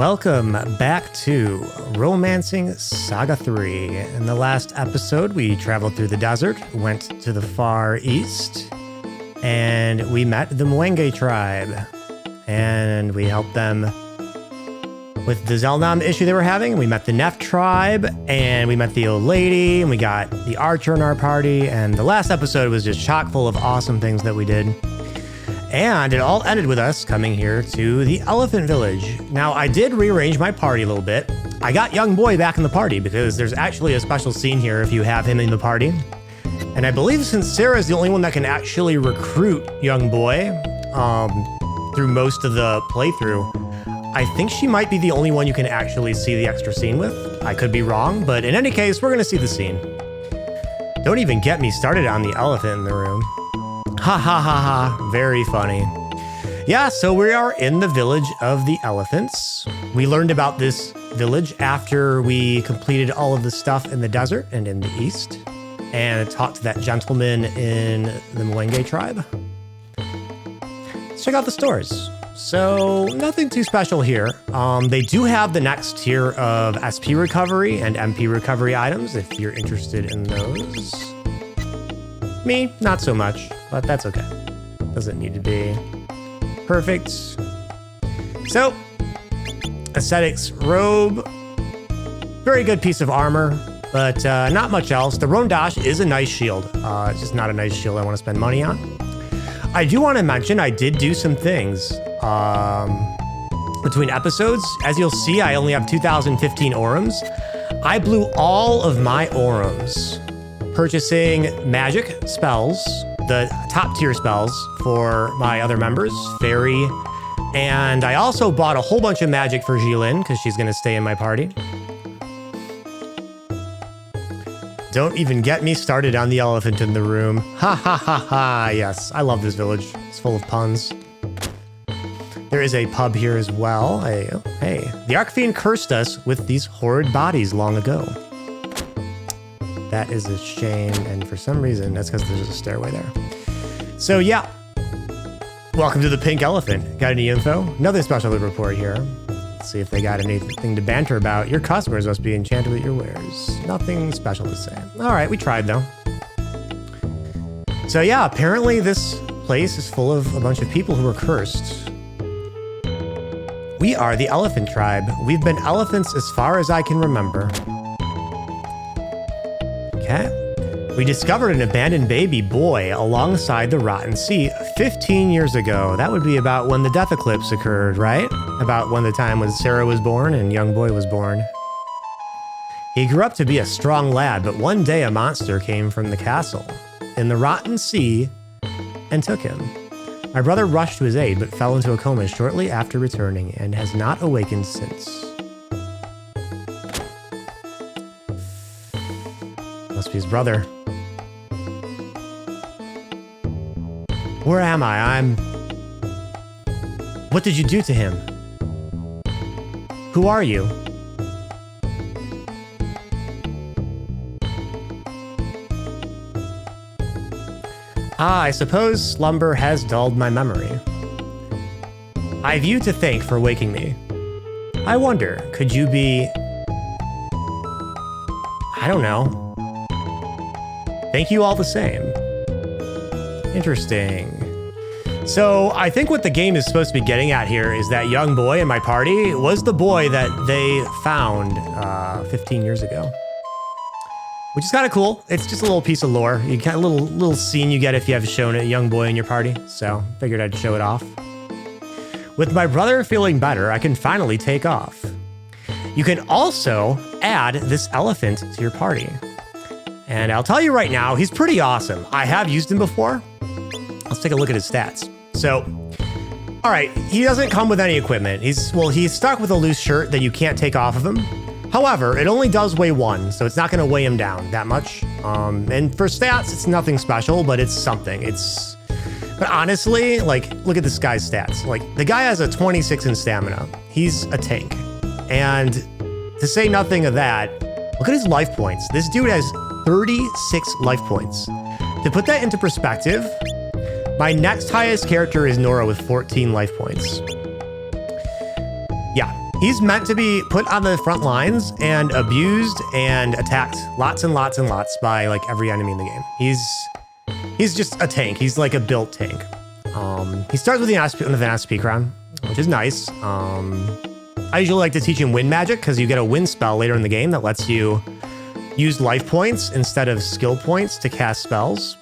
Welcome back to Romancing Saga 3. In the last episode, we traveled through the desert, went to the far east, and we met the Mwenge tribe. And we helped them with the Zelnam issue they were having. We met the Neff tribe, and we met the old lady, and we got the archer in our party. And the last episode was just chock full of awesome things that we did. And it all ended with us coming here to the Elephant Village. Now, I did rearrange my party a little bit. I got Young Boy back in the party because there's actually a special scene here if you have him in the party. And I believe since Sarah's the only one that can actually recruit Young Boy through most of the playthrough, I think she might be the only one you can actually see the extra scene with. I could be wrong, but in any case, we're gonna see the scene. Don't even get me started on the elephant in the room. Ha ha ha ha, very funny. Yeah, so we are in the village of the elephants. We learned about this village after we completed all of the stuff in the desert and in the east, and talked to that gentleman in the Mwenge tribe. Let's check out the stores. So nothing too special here. They do have the next tier of SP recovery and MP recovery items if you're interested in those. Me, not so much, but that's okay. Doesn't need to be perfect. So, Aesthetics robe, very good piece of armor, but not much else. The Rondash is a nice shield. It's just not a nice shield I want to spend money on. I do want to mention I did do some things between episodes. As you'll see, I only have 2015 Orums. I blew all of my Orums purchasing magic spells, the top tier spells for my other members, Fairy, and I also bought a whole bunch of magic for Jilin because she's going to stay in my party. Don't even get me started on the elephant in the room. Ha ha ha ha, yes, I love this village. It's full of puns. There is a pub here as well. Hey, the Archfiend cursed us with these horrid bodies long ago. That is a shame, and for some reason, that's because there's a stairway there. So yeah, welcome to the Pink Elephant. Got any info? Nothing special to report here. Let's see if they got anything to banter about. Your customers must be enchanted with your wares. Nothing special to say. All right, we tried though. So yeah, apparently this place is full of a bunch of people who are cursed. We are the Elephant Tribe. We've been elephants as far as I can remember. We discovered an abandoned baby boy alongside the rotten sea 15 years ago. That would be about when the death eclipse occurred, right? About when the time when Sarah was born and Young Boy was born. He grew up to be a strong lad, but one day a monster came from the castle in the rotten sea and took him. My brother rushed to his aid, but fell into a coma shortly after returning and has not awakened since. Must be his brother. Where am I? What did you do to him? Who are you? I suppose slumber has dulled my memory. I've you to thank for waking me. I wonder, could you be... I don't know. Thank you all the same. Interesting. So I think what the game is supposed to be getting at here is that Young Boy in my party was the boy that they found 15 years ago. Which is kind of cool. It's just a little piece of lore. You get a little scene you get if you have shown a Young Boy in your party. So figured I'd show it off. With my brother feeling better, I can finally take off. You can also add this elephant to your party. And I'll tell you right now, he's pretty awesome. I have used him before. Let's take a look at his stats. So, all right, he doesn't come with any equipment. He's stuck with a loose shirt that you can't take off of him. However, it only does weigh 1, so it's not gonna weigh him down that much. And for stats, it's nothing special, but it's something. But honestly, like, look at this guy's stats. Like, the guy has a 26 in stamina. He's a tank. And to say nothing of that, look at his life points. This dude has 36 life points. To put that into perspective, my next highest character is Nora with 14 life points. Yeah, He's meant to be put on the front lines and abused and attacked lots and lots and lots by like every enemy in the game. He's just a tank. He's like a built tank. He starts with an SP crown, which is nice. I usually like to teach him wind magic because you get a wind spell later in the game that lets you use life points instead of skill points to cast spells.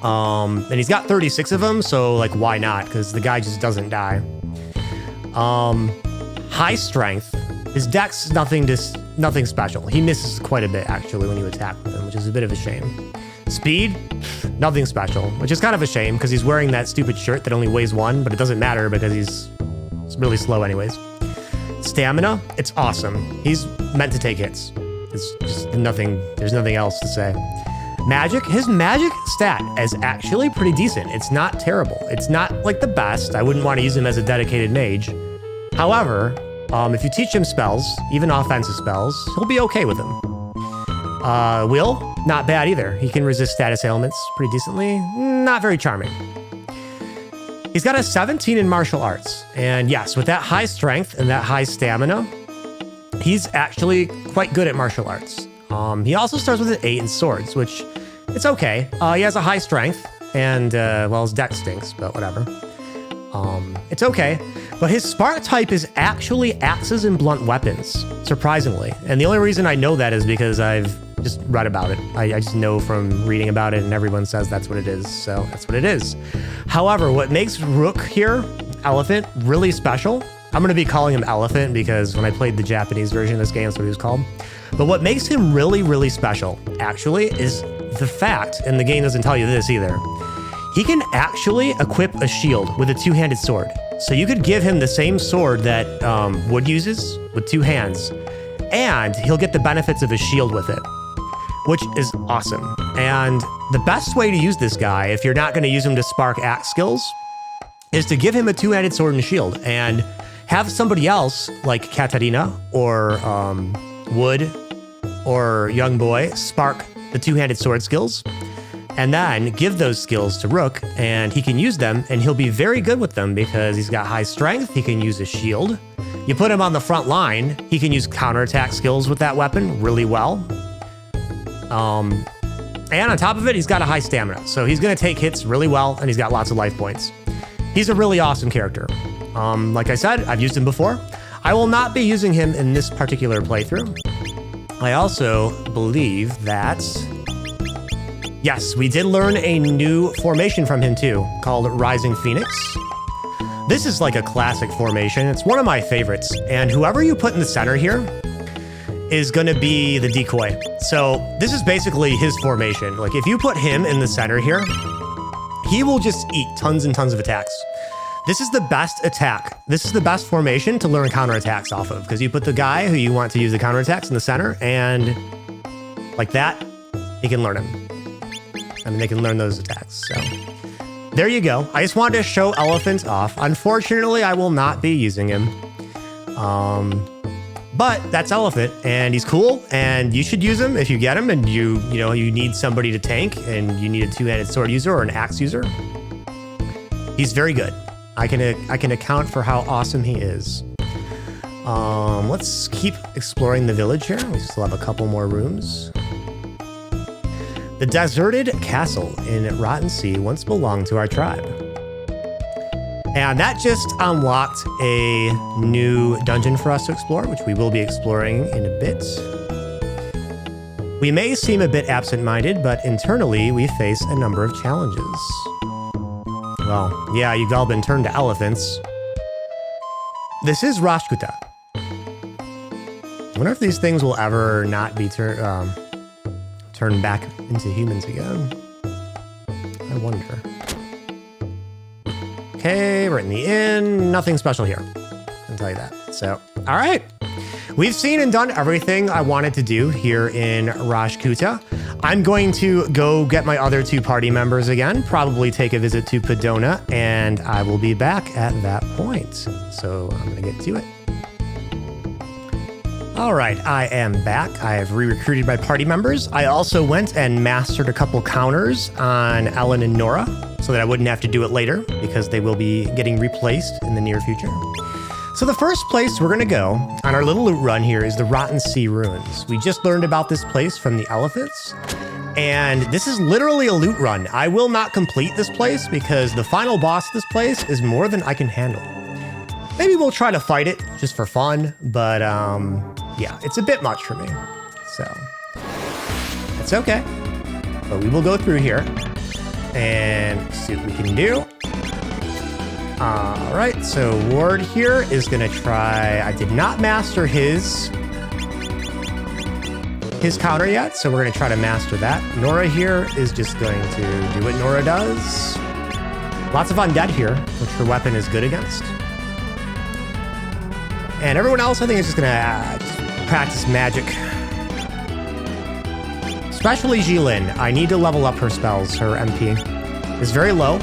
And he's got 36 of them, so like why not? Because the guy just doesn't die. High strength. His dex nothing special. He misses quite a bit actually when you attack with him, which is a bit of a shame. Speed, nothing special, which is kind of a shame because he's wearing that stupid shirt that only weighs 1, but it doesn't matter because he's really slow anyways. Stamina, it's awesome. He's meant to take hits. It's just nothing, there's nothing else to say. Magic, his magic stat is actually pretty decent. It's not terrible. It's not like the best. I wouldn't want to use him as a dedicated mage. However, if you teach him spells, even offensive spells, he'll be okay with them. Will, not bad either. He can resist status ailments pretty decently. Not very charming. He's got a 17 in martial arts. And yes, with that high strength and that high stamina, he's actually quite good at martial arts. He also starts with an 8 in swords, which it's okay. He has a high strength and, well, his dex stinks, but whatever. It's okay. But his spark type is actually axes and blunt weapons, surprisingly. And the only reason I know that is because I've just read about it. I just know from reading about it and everyone says that's what it is. So that's what it is. However, what makes Rook here, Elephant, really special, I'm going to be calling him Elephant because when I played the Japanese version of this game, that's what he was called. But what makes him really, really special, actually, is the fact, and the game doesn't tell you this either, he can actually equip a shield with a two-handed sword. So you could give him the same sword that Wood uses with 2 hands, and he'll get the benefits of a shield with it, which is awesome. And the best way to use this guy, if you're not going to use him to spark axe skills, is to give him a 2-handed sword and shield, and have somebody else, like Katarina or Wood or Young Boy, spark the 2-handed sword skills, and then give those skills to Rook, and he can use them, and he'll be very good with them because he's got high strength, he can use a shield. You put him on the front line, he can use counterattack skills with that weapon really well. And on top of it, he's got a high stamina, so he's going to take hits really well, and he's got lots of life points. He's a really awesome character. Like I said, I've used him before. I will not be using him in this particular playthrough. I also believe that... Yes, we did learn a new formation from him too, called Rising Phoenix. This is like a classic formation. It's one of my favorites. And whoever you put in the center here is going to be the decoy. So this is basically his formation. Like if you put him in the center here, he will just eat tons and tons of attacks. This is the best attack. This is the best formation to learn counterattacks off of, because you put the guy who you want to use the counterattacks in the center, and like that, he can learn him. I mean, they can learn those attacks, so. There you go. I just wanted to show Elephant off. Unfortunately, I will not be using him. But that's Elephant, and he's cool, and you should use him if you get him, and you need somebody to tank, and you need a 2-handed sword user or an axe user. He's very good. I can account for how awesome he is. Let's keep exploring the village here. We still have a couple more rooms. The deserted castle in Rotten Sea once belonged to our tribe. And that just unlocked a new dungeon for us to explore, which we will be exploring in a bit. We may seem a bit absent-minded, but internally we face a number of challenges. Well, yeah, you've all been turned to elephants. This is Rashkuta. I wonder if these things will ever not be turned back into humans again. I wonder. Okay, we're in the inn. Nothing special here. I can tell you that. So, all right. We've seen and done everything I wanted to do here in Rashkuta. I'm going to go get my other 2 party members again, probably take a visit to Padona, and I will be back at that point. So I'm going to get to it. All right, I am back. I have re-recruited my party members. I also went and mastered a couple counters on Ellen and Nora so that I wouldn't have to do it later because they will be getting replaced in the near future. So the first place we're gonna go on our little loot run here is the Rotten Sea Ruins. We just learned about this place from the elephants, and this is literally a loot run. I will not complete this place because the final boss of this place is more than I can handle. Maybe we'll try to fight it just for fun, but yeah, it's a bit much for me. So it's okay, but we will go through here and see what we can do. All right, so Ward here is gonna try, I did not master his counter yet, so we're gonna try to master that. Nora here is just going to do what Nora does. Lots of undead here, which her weapon is good against. And everyone else, I think, is just gonna just practice magic. Especially Jilin. I need to level up her spells. Her MP is very low.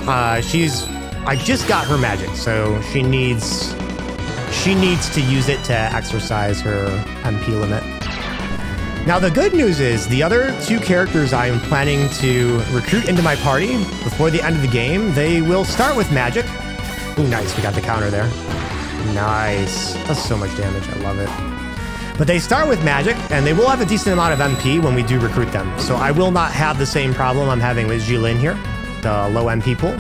I just got her magic, so she needs to use it to exercise her MP limit. Now, the good news is the other two characters I am planning to recruit into my party before the end of the game, they will start with magic. Ooh, nice. We got the counter there. Nice. That's so much damage. I love it. But they start with magic, and they will have a decent amount of MP when we do recruit them. So I will not have the same problem I'm having with Jilin here, the low MP pool.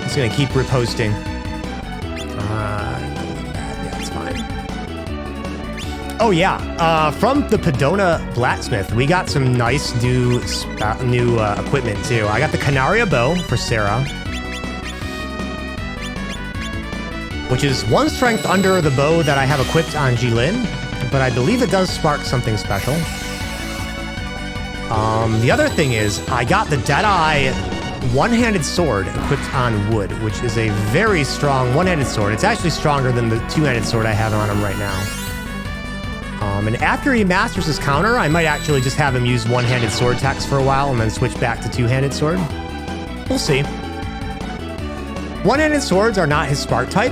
It's gonna keep reposting. Yeah, it's fine. Oh yeah, from the Pedona Blacksmith, we got some nice new equipment too. I got the Canaria bow for Sarah, which is 1 strength under the bow that I have equipped on Jilin, but I believe it does spark something special. The other thing is, I got the Deadeye one-handed sword equipped on Wood, which is a very strong one-handed sword. It's actually stronger than the two-handed sword I have on him right now. And after he masters his counter, I might actually just have him use one-handed sword attacks for a while and then switch back to two-handed sword. We'll see. One-handed swords are not his spark type,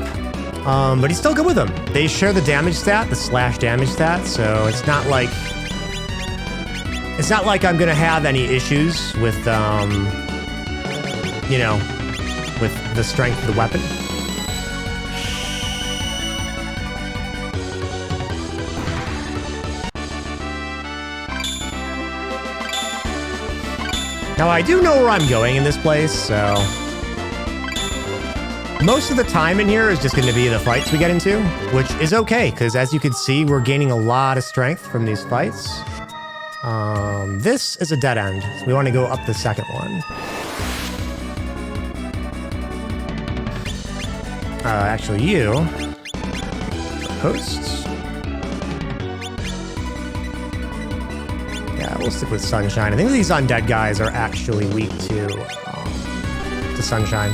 but he's still good with them. They share the damage stat, the slash damage stat, so it's not like I'm gonna have any issues with you know, with the strength of the weapon. Now, I do know where I'm going in this place, so most of the time in here is just going to be the fights we get into, which is okay, because as you can see, we're gaining a lot of strength from these fights. This is a dead end, so we want to go up the second one. Actually, you hosts. Yeah, we'll stick with Sunshine. I think these undead guys are actually weak to Sunshine.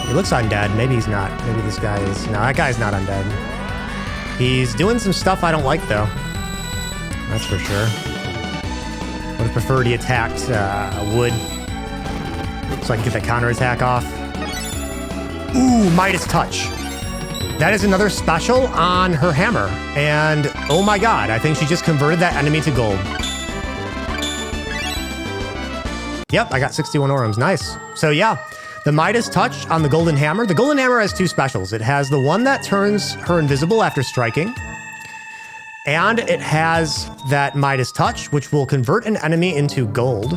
He looks undead. Maybe he's not. Maybe this guy is. No, that guy's not undead. He's doing some stuff I don't like, though. That's for sure. Would have preferred he attacked Wood, so I can get that counterattack off. Ooh, Midas Touch. That is another special on her hammer. And oh my god, I think she just converted that enemy to gold. Yep, I got 61 orums. Nice. So yeah, the Midas Touch on the golden hammer. The golden hammer has two specials. It has the one that turns her invisible after striking. And it has that Midas Touch, which will convert an enemy into gold.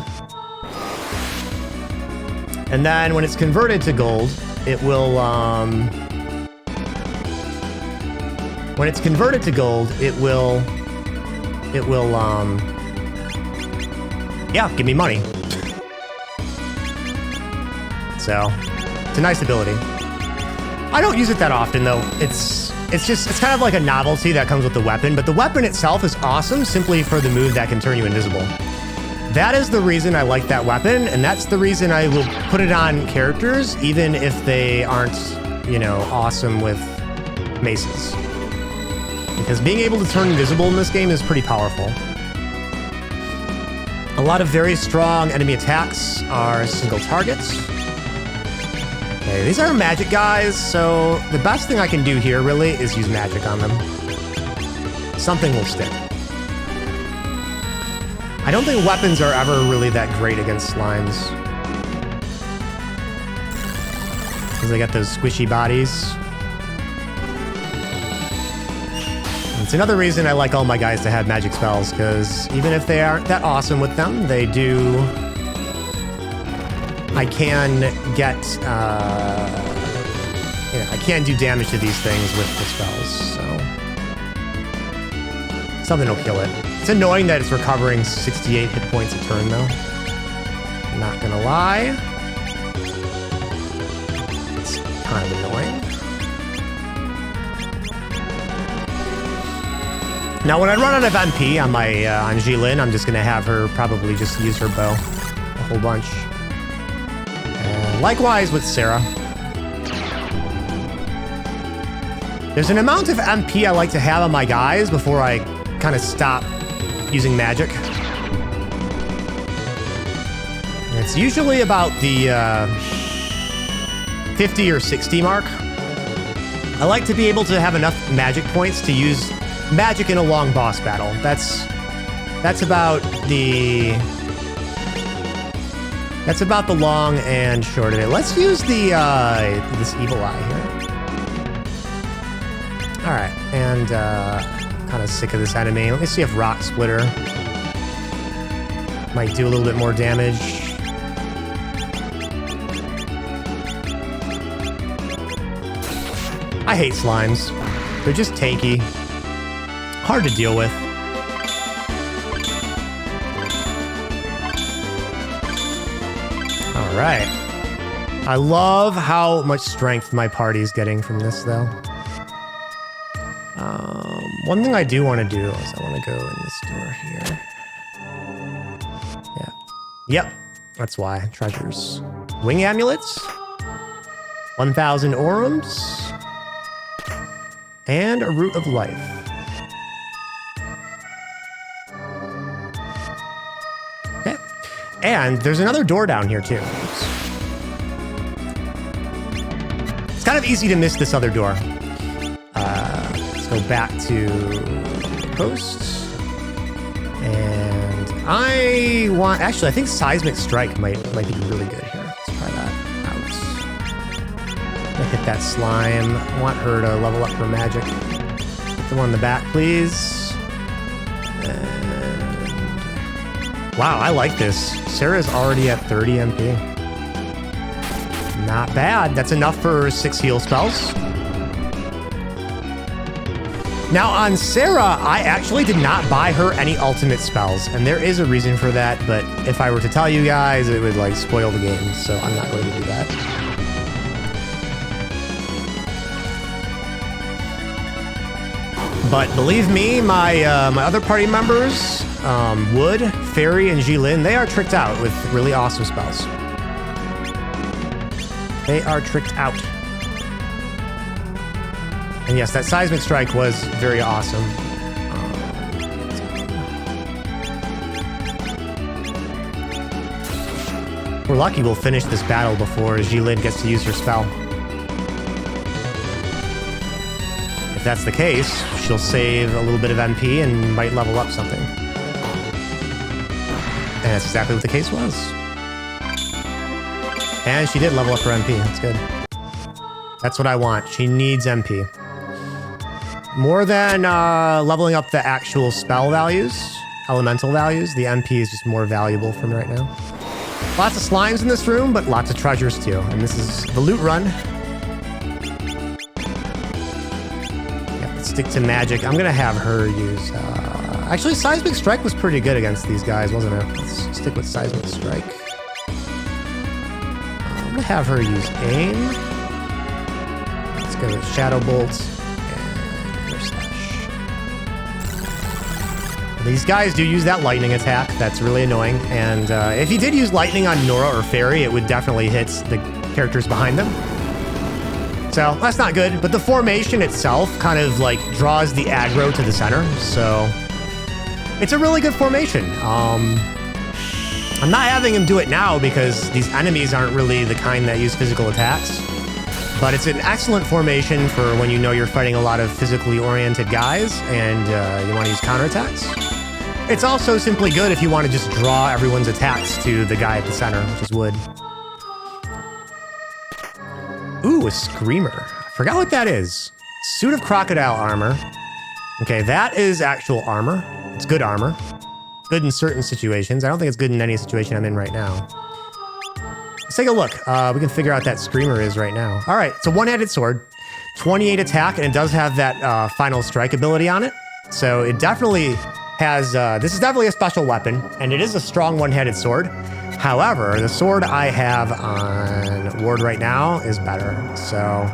And then when it's converted to gold, it will, when it's converted to gold, it will, yeah, give me money. So, it's a nice ability. I don't use it that often, though. It's kind of like a novelty that comes with the weapon, but the weapon itself is awesome simply for the move that can turn you invisible. That is the reason I like that weapon, and that's the reason I will put it on characters, even if they aren't, you know, awesome with maces. Because being able to turn invisible in this game is pretty powerful. A lot of very strong enemy attacks are single targets. Okay, these are magic guys, so the best thing I can do here, really, is use magic on them. Something will stick. I don't think weapons are ever really that great against slimes. because they got those squishy bodies. It's another reason I like all my guys to have magic spells, because even if they aren't that awesome with them, they do... I can get... I can do damage to these things with the spells, so... Something will kill it. It's annoying that it's recovering 68 hit points a turn, though. Not gonna lie. It's kind of annoying. Now, when I run out of MP on my on Jilin, I'm just gonna have her probably just use her bow a whole bunch. And likewise with Sarah. There's an amount of MP I like to have on my guys before I kind of stop using magic. And it's usually about the 50 or 60 mark. I like to be able to have enough magic points to use magic in a long boss battle. That's about the long and short of it. Let's use the this evil eye here. All right, and kind of sick of this enemy. Let me see if Rock Splitter might do a little bit more damage. I hate slimes. They're just tanky. Hard to deal with. All right. I love how much strength my party's getting from this, though. One thing I do want to do is I want to go in this door here. Yeah. Yep. That's why. Treasures. Wing amulets. 1,000 orums. And a root of life. Okay. And there's another door down here, too. Oops. It's kind of easy to miss this other door. Let's go back to post. And I want... Actually, I think Seismic Strike might be really good here. Let's try that out. I'm gonna hit that slime. I want her to level up her magic. Hit the one in the back, please. And... Wow, I like this. Sarah's already at 30 MP. Not bad. That's enough for 6 heal spells. Now, on Sarah, I actually did not buy her any ultimate spells, and there is a reason for that, but if I were to tell you guys, it would, like, spoil the game, so I'm not going to do that. But believe me, my other party members, Wood, Fairy, and Jilin, they are tricked out with really awesome spells. They are tricked out. And yes, that Seismic Strike was very awesome. We're lucky we'll finish this battle before Jilin gets to use her spell. If that's the case, she'll save a little bit of MP and might level up something. And that's exactly what the case was. And she did level up her MP. That's good. That's what I want. She needs MP. More than leveling up the actual spell values, elemental values, the MP is just more valuable for me right now. Lots of slimes in this room, but lots of treasures too. And this is the loot run. Yeah, let's stick to magic. I'm gonna have her use... Actually, Seismic Strike was pretty good against these guys, wasn't it? Let's stick with Seismic Strike. I'm gonna have her use aim. Let's go with Shadow Bolt. These guys do use that lightning attack. That's really annoying. And if you did use lightning on Nora or Fairy, it would definitely hit the characters behind them. So that's not good. But the formation itself kind of like draws the aggro to the center. So it's a really good formation. I'm not having him do it now because these enemies aren't really the kind that use physical attacks. But it's an excellent formation for when you know you're fighting a lot of physically oriented guys and you want to use counterattacks. It's also simply good if you want to just draw everyone's attacks to the guy at the center, which is Wood. Ooh, a screamer. I forgot what that is. Suit of crocodile armor. Okay, that is actual armor. It's good armor. Good in certain situations. I don't think it's good in any situation I'm in right now. Let's take a look. We can figure out that screamer is right now. All right, it's a one-handed sword. 28 attack, and it does have that final strike ability on it. So it definitely has, this is definitely a special weapon, and it is a strong one-handed sword. However, the sword I have on Ward right now is better. So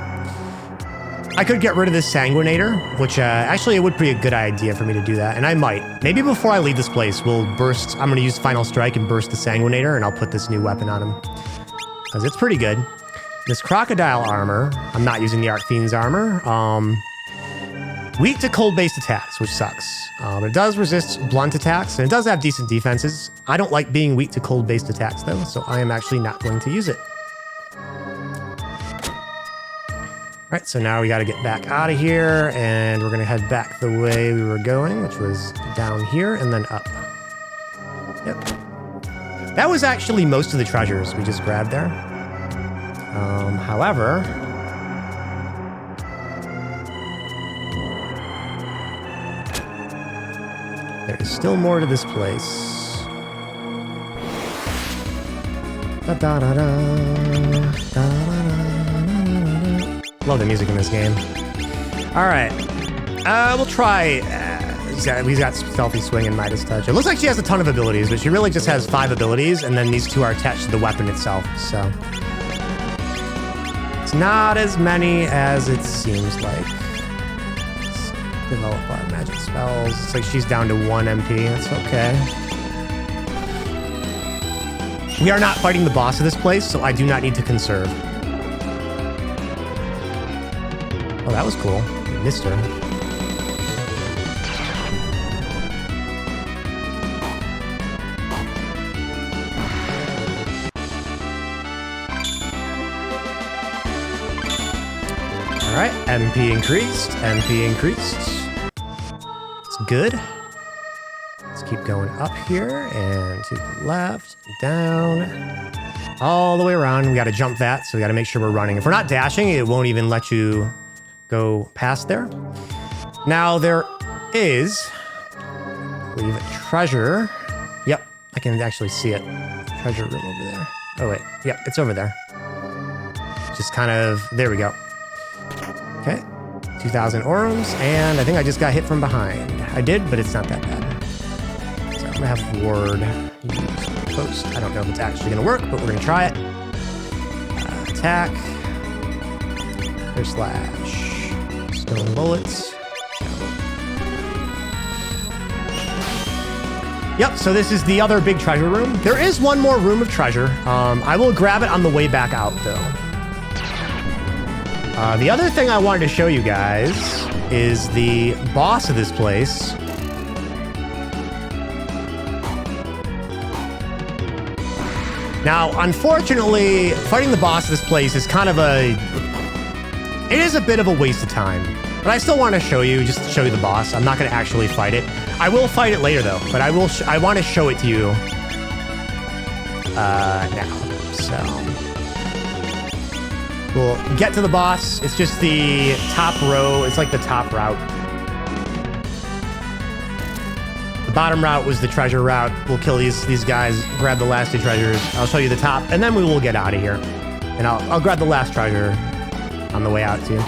I could get rid of this Sanguinator, which actually it would be a good idea for me to do that. And I might. Maybe before I leave this place, we'll burst. I'm going to use Final Strike and burst the Sanguinator, and I'll put this new weapon on him. Because it's pretty good. This crocodile armor, I'm not using the Arcfiend's armor. Weak to cold-based attacks, which sucks. It does resist blunt attacks, and it does have decent defenses. I don't like being weak to cold-based attacks, though, so I am actually not going to use it. All right, so now we got to get back out of here, and we're going to head back the way we were going, which was down here and then up. Yep. That was actually most of the treasures we just grabbed there. However, there is still more to this place. Da, da, da, da, da. Love the music in this game. All right, we'll try. He's got Stealthy Swing and Midas Touch. It looks like she has a ton of abilities, but she really just has 5 abilities, and then these 2 are attached to the weapon itself. So it's not as many as it seems like. Let's develop our magic spells. It's like she's down to 1 MP. That's okay. We are not fighting the boss of this place, so I do not need to conserve. Oh, that was cool. I missed her. All right, MP increased, MP increased. It's good. Let's keep going up here and to the left, down, all the way around. We got to jump that, so we got to make sure we're running. If we're not dashing, it won't even let you go past there. Now there is, I believe, a treasure. Yep, I can actually see it. Treasure room over there. Oh wait, yep, it's over there. Just kind of, there we go. Okay, 2,000 orums, and I think I just got hit from behind. I did, but it's not that bad. So I'm gonna have Ward use Post. I don't know if it's actually gonna work, but we're gonna try it. Attack. Or slash. Stone bullets. Yep, so this is the other big treasure room. There is one more room of treasure. I will grab it on the way back out, though. The other thing I wanted to show you guys is the boss of this place. Now, unfortunately, fighting the boss of this place is kind of it is a bit of a waste of time. But I still want to show you, just to show you the boss. I'm not going to actually fight it. I will fight it later, though, but I want to show it to you now. So we'll get to the boss. It's just the top row. It's like the top route. The bottom route was the treasure route. We'll kill these guys, grab the last 2 treasures. I'll show you the top, and then we will get out of here. And I'll grab the last treasure on the way out too.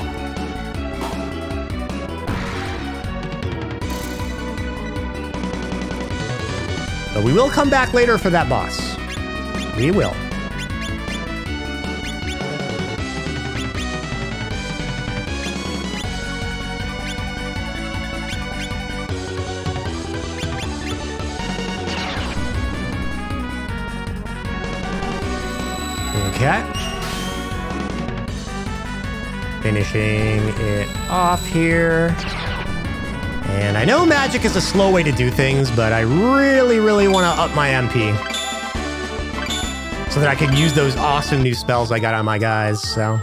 But we will come back later for that boss. We will. Okay. Finishing it off here. And I know magic is a slow way to do things, but I really, really want to up my MP. So that I can use those awesome new spells I got on my guys, so.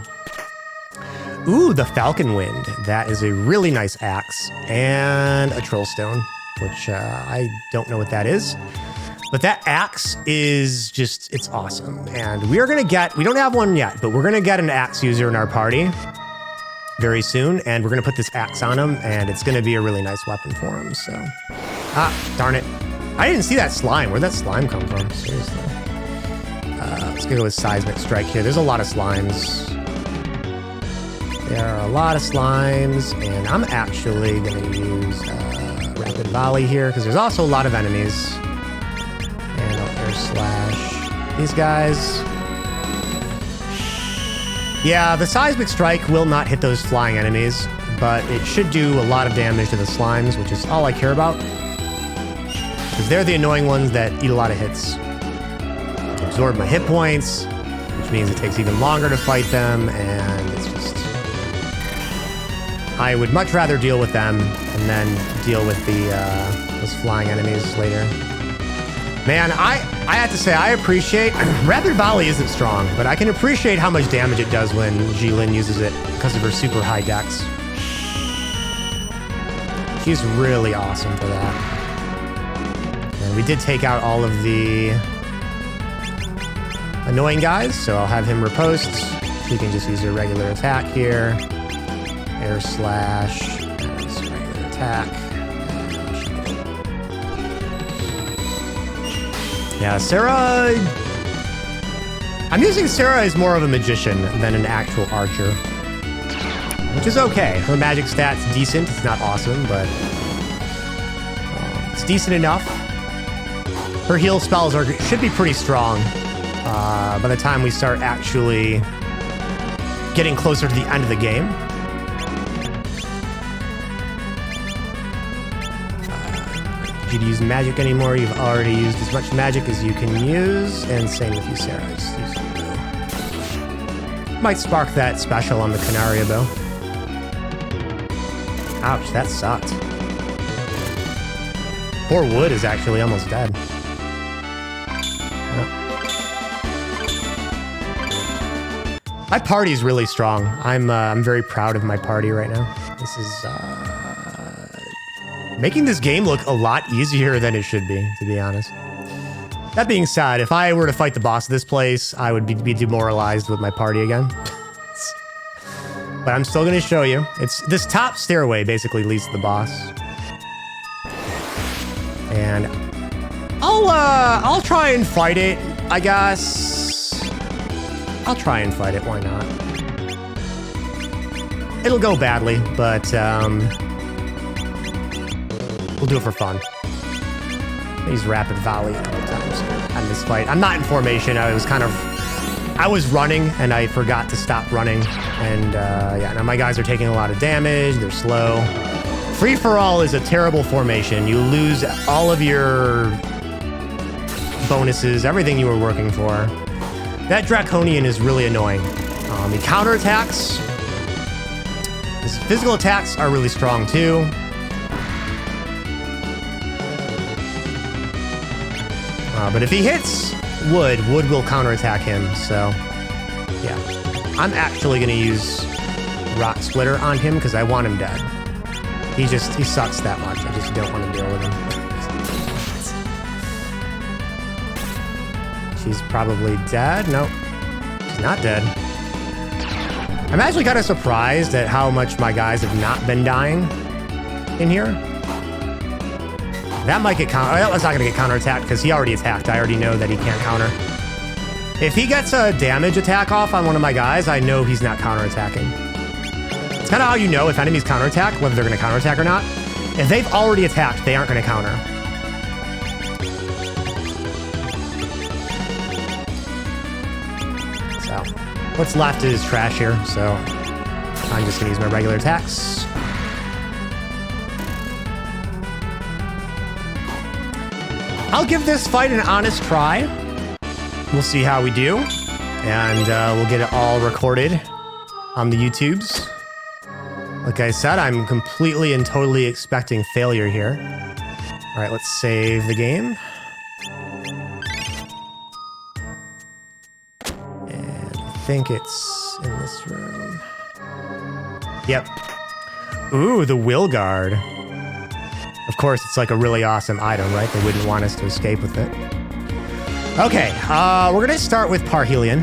Ooh, the Falcon Wind. That is a really nice axe. And a Troll Stone, which I don't know what that is. But that axe is just, it's awesome. And we are going to get, we don't have one yet, but we're going to get an axe user in our party very soon. And we're going to put this axe on him, and it's going to be a really nice weapon for him. So, darn it. I didn't see that slime. Where'd that slime come from? Seriously. Let's go with Seismic Strike here. There's a lot of slimes. There are a lot of slimes, and I'm actually going to use Rapid Volley here, because there's also a lot of enemies. And I'll air slash these guys. Yeah, the Seismic Strike will not hit those flying enemies, but it should do a lot of damage to the slimes, which is all I care about. Because they're the annoying ones that eat a lot of hits. Absorb my hit points, which means it takes even longer to fight them, and it's just... I would much rather deal with them and then deal with the those flying enemies later. Man, I have to say, I appreciate... Rapid Volley isn't strong, but I can appreciate how much damage it does when Jilin uses it because of her super high dex. She's really awesome for that. And we did take out all of the annoying guys, so I'll have him riposte. She can just use her regular attack here. Air slash, regular attack. Yeah, Sarah... I'm using Sarah as more of a magician than an actual archer. Which is okay. Her magic stat's decent. It's not awesome, but... it's decent enough. Her heal spells should be pretty strong by the time we start actually getting closer to the end of the game. To use magic anymore. You've already used as much magic as you can use, and same with you, Sarah. Just use the bow. Might spark that special on the Canaria bow. Ouch, that sucked. Poor Wood is actually almost dead. My party's really strong. I'm very proud of my party right now. This is making this game look a lot easier than it should be, to be honest. That being said, if I were to fight the boss of this place, I would be demoralized with my party again. But I'm still going to show you. It's this top stairway basically leads to the boss. And I'll try and fight it, I guess. I'll try and fight it, why not? It'll go badly, but we'll do it for fun. I use Rapid Volley a couple times on this fight. I'm not in formation. I was running and I forgot to stop running. And yeah, now my guys are taking a lot of damage. They're slow. Free-for-all is a terrible formation. You lose all of your bonuses, everything you were working for. That Draconian is really annoying. He counterattacks. His physical attacks are really strong too. But if he hits Wood will counterattack him, so yeah. I'm actually going to use Rock Splitter on him because I want him dead. He sucks that much. I just don't want to deal with him. She's probably dead. Nope. She's not dead. I'm actually kind of surprised at how much my guys have not been dying in here. That might get counter. That's not going to get counterattacked because he already attacked. I already know that he can't counter. If he gets a damage attack off on one of my guys, I know he's not counterattacking. It's kind of how you know if enemies counterattack, whether they're going to counterattack or not. If they've already attacked, they aren't going to counter. So, what's left is trash here, so I'm just going to use my regular attacks. I'll give this fight an honest try. We'll see how we do. And we'll get it all recorded on the YouTubes. Like I said, I'm completely and totally expecting failure here. All right, let's save the game. And I think it's in this room. Yep. Ooh, the Will Guard. Of course, it's like a really awesome item, right? They wouldn't want us to escape with it. Okay, we're gonna start with Parhelion.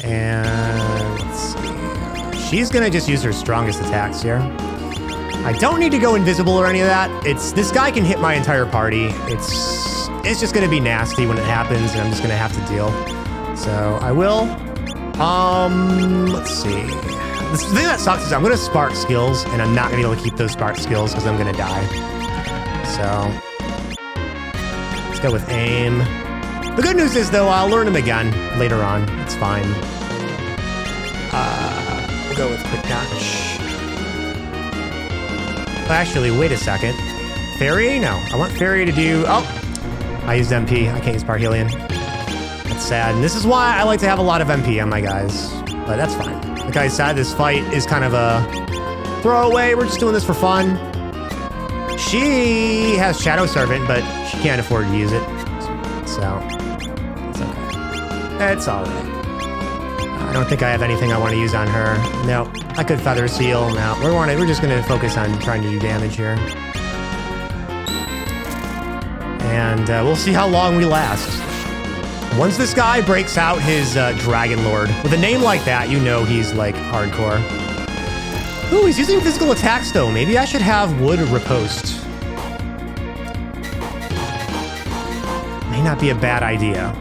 And let's see. She's gonna just use her strongest attacks here. I don't need to go invisible or any of that. This guy can hit my entire party. It's just gonna be nasty when it happens, and I'm just gonna have to deal. So I will. Let's see. The thing that sucks is I'm gonna spark skills, and I'm not gonna be able to keep those spark skills because I'm gonna die. So let's go with aim. The good news is though, I'll learn him again later on. It's fine. We'll go with quick notch. Actually, wait a second. Fairy? No. I want Fairy to do... Oh! I used MP. I can't use Parhelion. That's sad. And this is why I like to have a lot of MP on my guys. But that's fine. Like I said, this fight is kind of a throwaway. We're just doing this for fun. She has Shadow Servant, but she can't afford to use it. So, it's okay. It's alright. I don't think I have anything I want to use on her. No, I could Feather Seal. No, we're just going to focus on trying to do damage here. And we'll see how long we last. Once this guy breaks out his Dragon Lord, with a name like that, you know he's like hardcore. Ooh, he's using physical attacks though. Maybe I should have Wood Riposte. May not be a bad idea.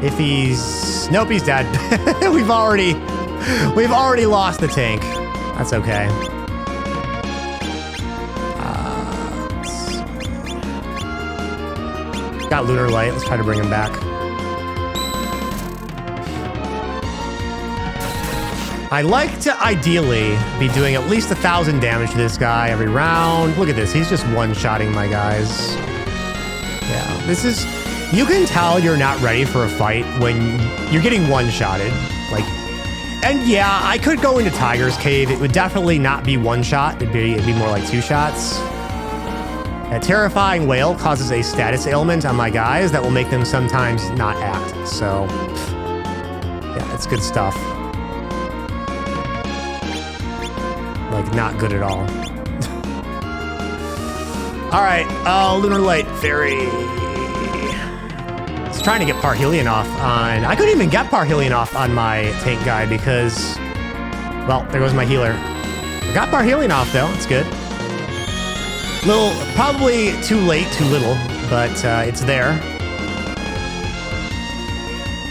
If he's... Nope, he's dead. We've already lost the tank. That's okay. Got Lunar Light. Let's try to bring him back. I like to ideally be doing at least 1,000 damage to this guy every round. Look at this. He's just one-shotting my guys. Yeah, this is... You can tell you're not ready for a fight when you're getting one-shotted. Like, and yeah, I could go into Tiger's Cave. It would definitely not be one shot. It'd be more like 2 shots. A Terrifying Wail causes a status ailment on my guys that will make them sometimes not act. So, yeah, it's good stuff. Like, not good at all. All right, Lunar Light Fairy. Trying to get Parhelion off on... I couldn't even get Parhelion off on my tank guy because... Well, there goes my healer. I got Parhelion off though, it's good. Probably too late, too little, but it's there.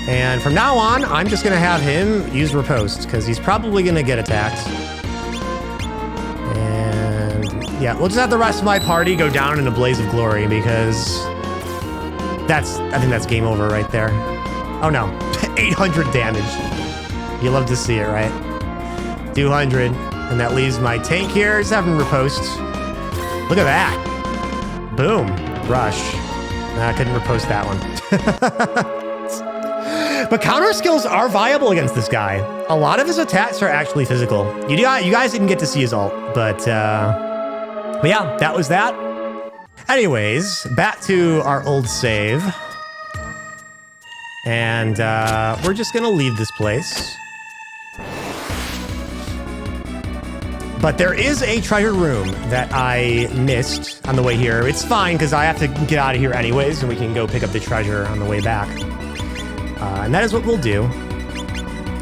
And from now on, I'm just gonna have him use Riposte because he's probably gonna get attacked. And yeah, we'll just have the rest of my party go down in a blaze of glory because... I think that's game over right there. Oh no, 800 damage. You love to see it, right? 200, and that leaves my tank here. Just having Riposte. Look at that. Boom, rush. I couldn't Riposte that one. But counter skills are viable against this guy. A lot of his attacks are actually physical. You guys didn't get to see his ult, but yeah, that was that. Anyways, back to our old save. And we're just gonna leave this place. But there is a treasure room that I missed on the way here. It's fine, because I have to get out of here anyways, and we can go pick up the treasure on the way back. And that is what we'll do.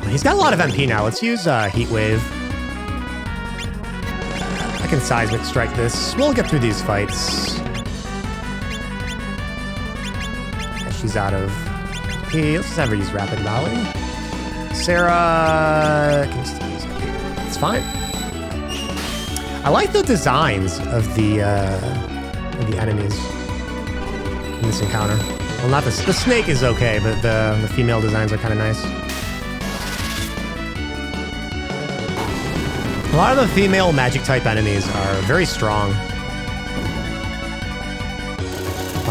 He's got a lot of MP now. Let's use Heat Wave. I can Seismic Strike this. We'll get through these fights. She's out of HP. Let's just have her use Rapid Volley. Sarah can still use it. It's fine. I like the designs of the enemies in this encounter. Well, not the snake is okay, but the female designs are kind of nice. A lot of the female magic type enemies are very strong.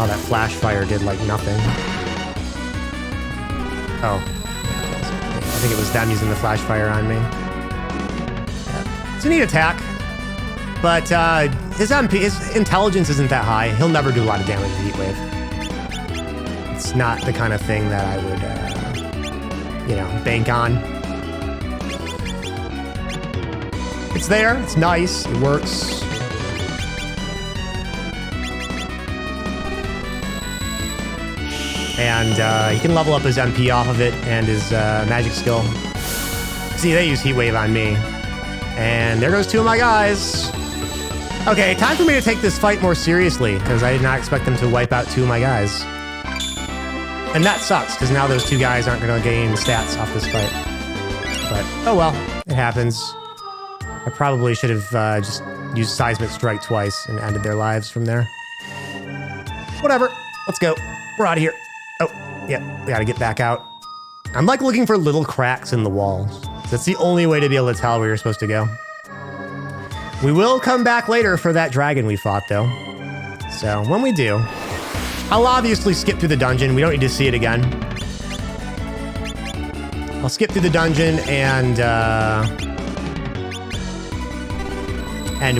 Oh, that flash fire did like nothing. Oh. I think it was them using the flash fire on me. Yeah. It's a neat attack. But his intelligence isn't that high. He'll never do a lot of damage with Heat Wave. It's not the kind of thing that I would, bank on. It's there. It's nice. It works. And he can level up his MP off of it and his magic skill. See, they use Heat Wave on me. And there goes two of my guys. Okay, time for me to take this fight more seriously, because I did not expect them to wipe out two of my guys. And that sucks, because now those two guys aren't going to gain stats off this fight. But, oh well, it happens. I probably should have just used Seismic Strike twice and ended their lives from there. Whatever, let's go. We're out of here. Oh, yeah, we gotta get back out. I'm like looking for little cracks in the walls. That's the only way to be able to tell where you're supposed to go. We will come back later for that dragon we fought, though. So when we do, I'll obviously skip through the dungeon. We don't need to see it again. I'll skip through the dungeon and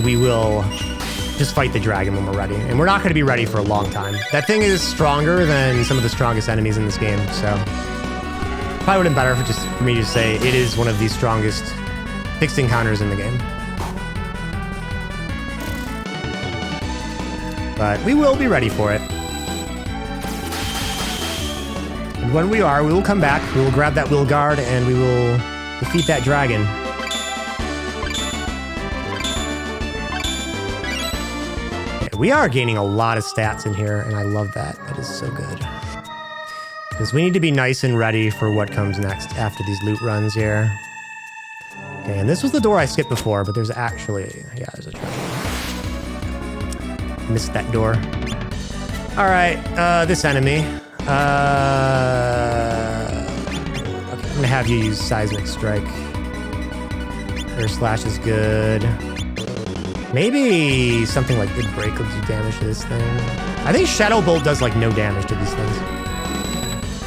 we will just fight the dragon when we're ready. And we're not going to be ready for a long time. That thing is stronger than some of the strongest enemies in this game, so probably would have been better for me to say it is one of the strongest fixed encounters in the game. But we will be ready for it. And when we are, we will come back, we will grab that Will Guard, and we will defeat that dragon. Okay, we are gaining a lot of stats in here, and I love that. That is so good. Because we need to be nice and ready for what comes next after these loot runs here. Okay, and this was the door I skipped before, but there's actually, yeah, there's a treasure. Missed that door. All right, this enemy. Okay, I'm gonna have you use Seismic Strike. Air Slash is good. Maybe something like Id Break will do damage to this thing. I think Shadow Bolt does like no damage to these things.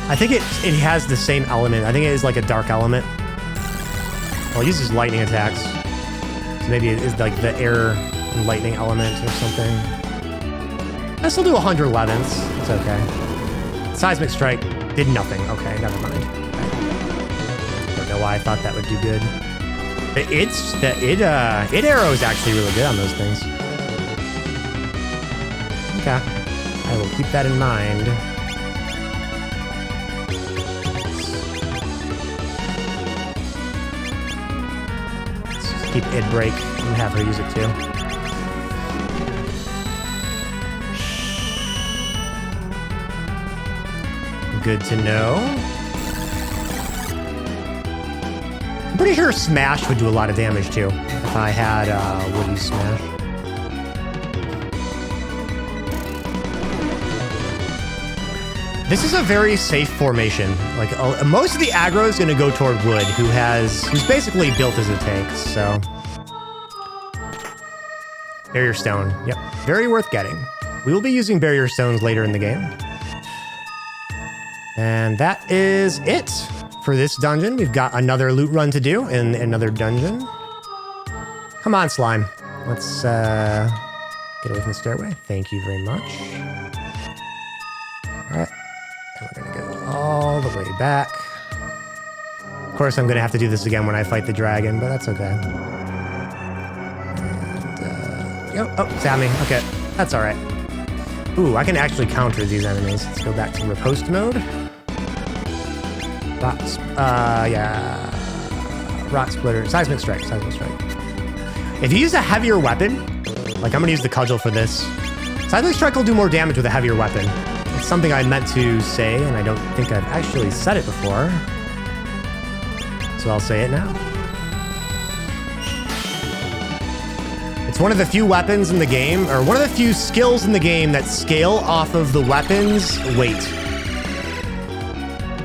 I think it has the same element. I think it is like a dark element. Well, it uses lightning attacks. So maybe it is like the air and lightning element or something. I still do 111s. It's okay. Seismic Strike did nothing. Okay, never mind. I don't know why I thought that would do good. Id arrow is actually really good on those things. Okay. I will keep that in mind. Let's just keep Id Break and have her use it too. Good to know. I'm pretty sure Smash would do a lot of damage too if I had Woody Smash. This is a very safe formation. Like most of the aggro is going to go toward Wood, who's basically built as a tank. So Barrier Stone, yep, very worth getting. We will be using Barrier Stones later in the game. And that is it for this dungeon. We've got another loot run to do in another dungeon. Come on, slime. Let's get away from the stairway. Thank you very much. All right. And we're going to go all the way back. Of course, I'm going to have to do this again when I fight the dragon, but that's okay. And, oh, Sammy. Okay, that's all right. Ooh, I can actually counter these enemies. Let's go back to riposte mode. Rock Splitter. Seismic Strike. If you use a heavier weapon, like I'm going to use the cudgel for this, Seismic Strike will do more damage with a heavier weapon. It's something I meant to say, and I don't think I've actually said it before. So I'll say it now. It's one of the few weapons in the game, or one of the few skills in the game that scale off of the weapon's weight.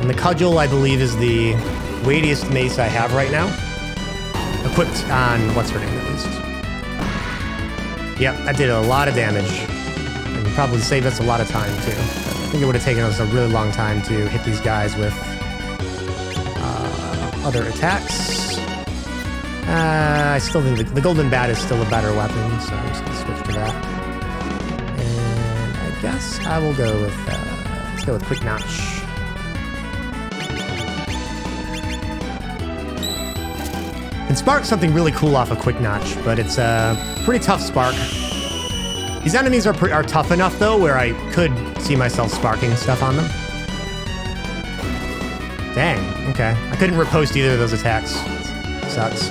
And the cudgel, I believe, is the weightiest mace I have right now. Equipped on what's her name, at least. Yep, that did a lot of damage. And probably saved us a lot of time, too. I think it would have taken us a really long time to hit these guys with other attacks. I still think the Golden Bat is still a better weapon, so I'm just going to switch to that. And I guess I will go with, let's go with Quick Notch. And Spark's something really cool off of Quick Notch, but it's a pretty tough Spark. These enemies are tough enough, though, where I could see myself sparking stuff on them. Dang, okay. I couldn't riposte either of those attacks. Sucks.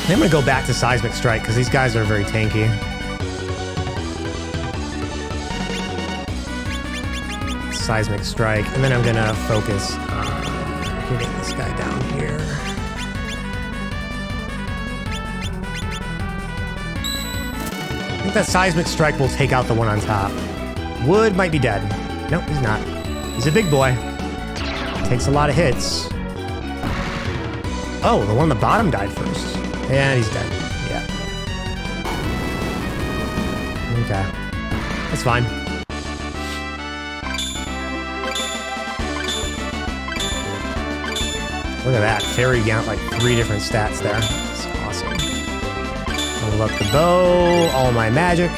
I'm gonna go back to Seismic Strike because these guys are very tanky. Seismic Strike, and then I'm gonna focus on hitting this guy down here. I think that Seismic Strike will take out the one on top. Wood might be dead. Nope, he's not. He's a big boy. Takes a lot of hits. Oh, the one on the bottom died first. And he's dead. Yeah. Okay. That's fine. Look at that. Fairy got like 3 different stats there. That's awesome. Level up the bow. All my magic.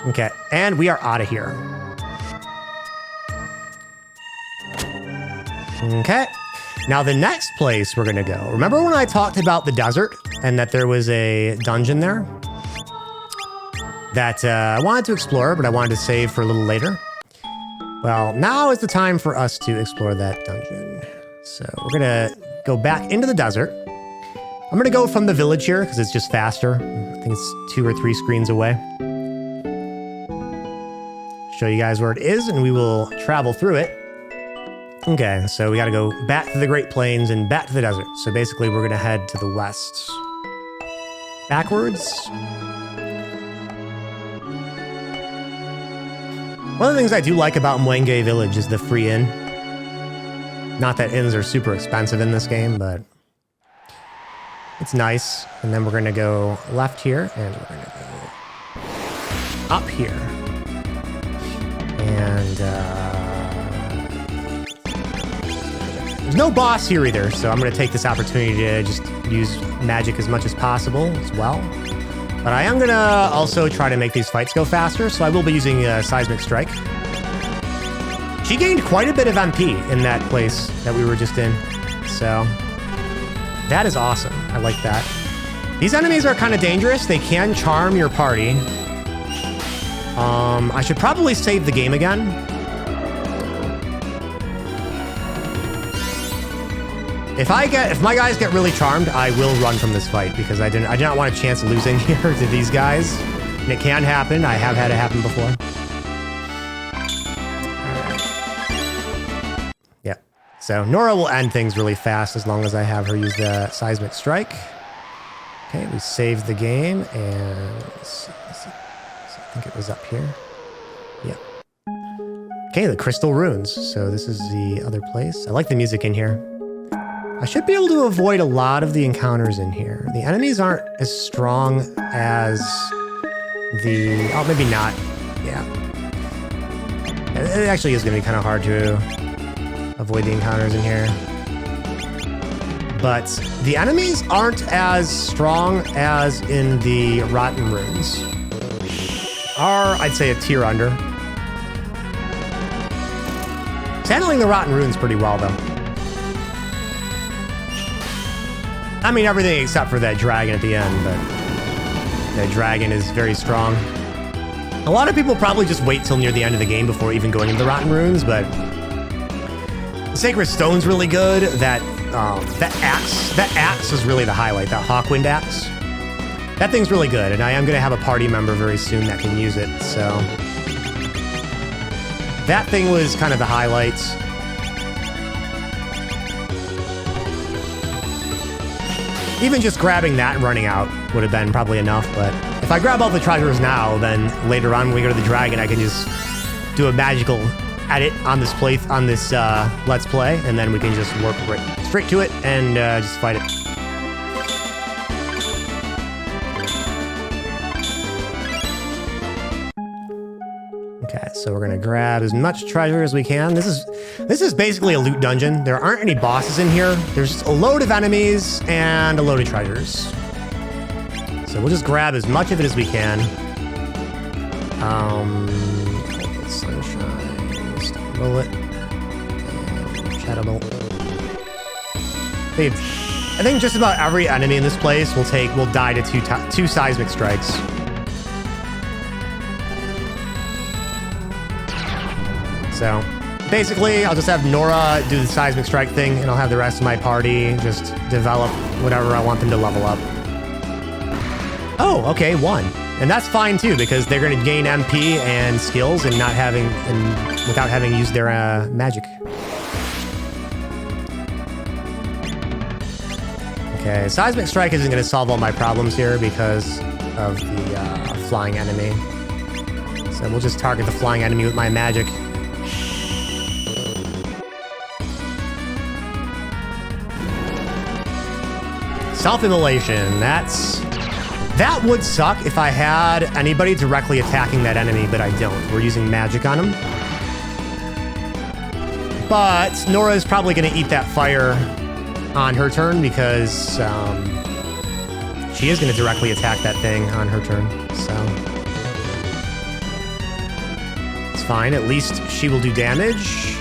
Okay. And we are out of here. Okay. Now the next place we're going to go. Remember when I talked about the desert and that there was a dungeon there that I wanted to explore, but I wanted to save for a little later? Well, now is the time for us to explore that dungeon. So we're going to go back into the desert. I'm going to go from the village here because it's just faster. I think it's 2 or 3 screens away. Show you guys where it is and we will travel through it. Okay, so we got to go back to the Great Plains and back to the desert. So basically we're going to head to the west. Backwards. One of the things I do like about Mwenge Village is the free inn. Not that inns are super expensive in this game, but it's nice. And then we're going to go left here and we're going to go up here. And there's no boss here either, so I'm going to take this opportunity to just use magic as much as possible as well. But I am going to also try to make these fights go faster, so I will be using Seismic Strike. She gained quite a bit of MP in that place that we were just in, so that is awesome. I like that. These enemies are kind of dangerous. They can charm your party. I should probably save the game again. If my guys get really charmed, I will run from this fight because I do not want a chance of losing here to these guys. And it can happen. I have had it happen before. All right. Yeah. So Nora will end things really fast as long as I have her use the Seismic Strike. Okay, we saved the game and I think it was up here. Yeah. Okay, the Crystal Runes. So this is the other place. I like the music in here. I should be able to avoid a lot of the encounters in here. The enemies aren't as strong as the... Oh, maybe not. Yeah. It actually is going to be kind of hard to avoid the encounters in here. But the enemies aren't as strong as in the Rotten Runes. Are, I'd say, a tier under. It's handling the Rotten Runes pretty well, though. I mean, everything except for that dragon at the end, but that dragon is very strong. A lot of people probably just wait till near the end of the game before even going into the Rotten Runes, but the Sacred Stone's really good. That axe is really the highlight, that Hawkwind axe. That thing's really good, and I am going to have a party member very soon that can use it, so... That thing was kind of the highlight. Even just grabbing that and running out would have been probably enough, but if I grab all the treasures now, then later on when we go to the dragon, I can just do a magical edit on this Let's Play, and then we can just warp right straight to it and just fight it. Okay, so we're gonna grab as much treasure as we can. This is basically a loot dungeon. There aren't any bosses in here. There's just a load of enemies and a load of treasures. So we'll just grab as much of it as we can. Sunshine, Stone Bullet, and Shadow Bolt. I think just about every enemy in this place will die to two Seismic Strikes. So Basically, I'll just have Nora do the seismic strike thing, and I'll have the rest of my party just develop whatever I want them to level up. Oh, okay, 1. And that's fine too, because they're going to gain MP and skills and without having used their magic. Okay, seismic strike isn't going to solve all my problems here because of the flying enemy. So we'll just target the flying enemy with my magic. Self-immolation, that would suck if I had anybody directly attacking that enemy, but I don't. We're using magic on him. But Nora is probably going to eat that fire on her turn because she is going to directly attack that thing on her turn. So it's fine. At least she will do damage.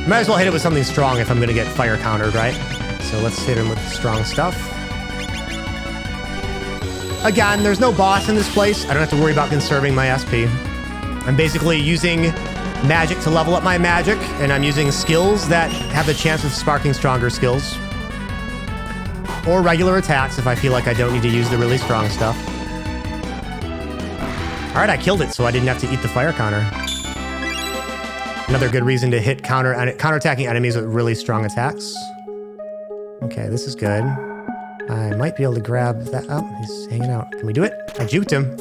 Might as well hit it with something strong if I'm going to get fire countered, right? So let's hit him with strong stuff. Again, there's no boss in this place. I don't have to worry about conserving my SP. I'm basically using magic to level up my magic, and I'm using skills that have the chance of sparking stronger skills. Or regular attacks if I feel like I don't need to use the really strong stuff. Alright, I killed it, so I didn't have to eat the fire counter. Another good reason to hit counterattacking enemies with really strong attacks. Okay, this is good. I might be able to grab that. Oh, he's hanging out. Can we do it? I juked him.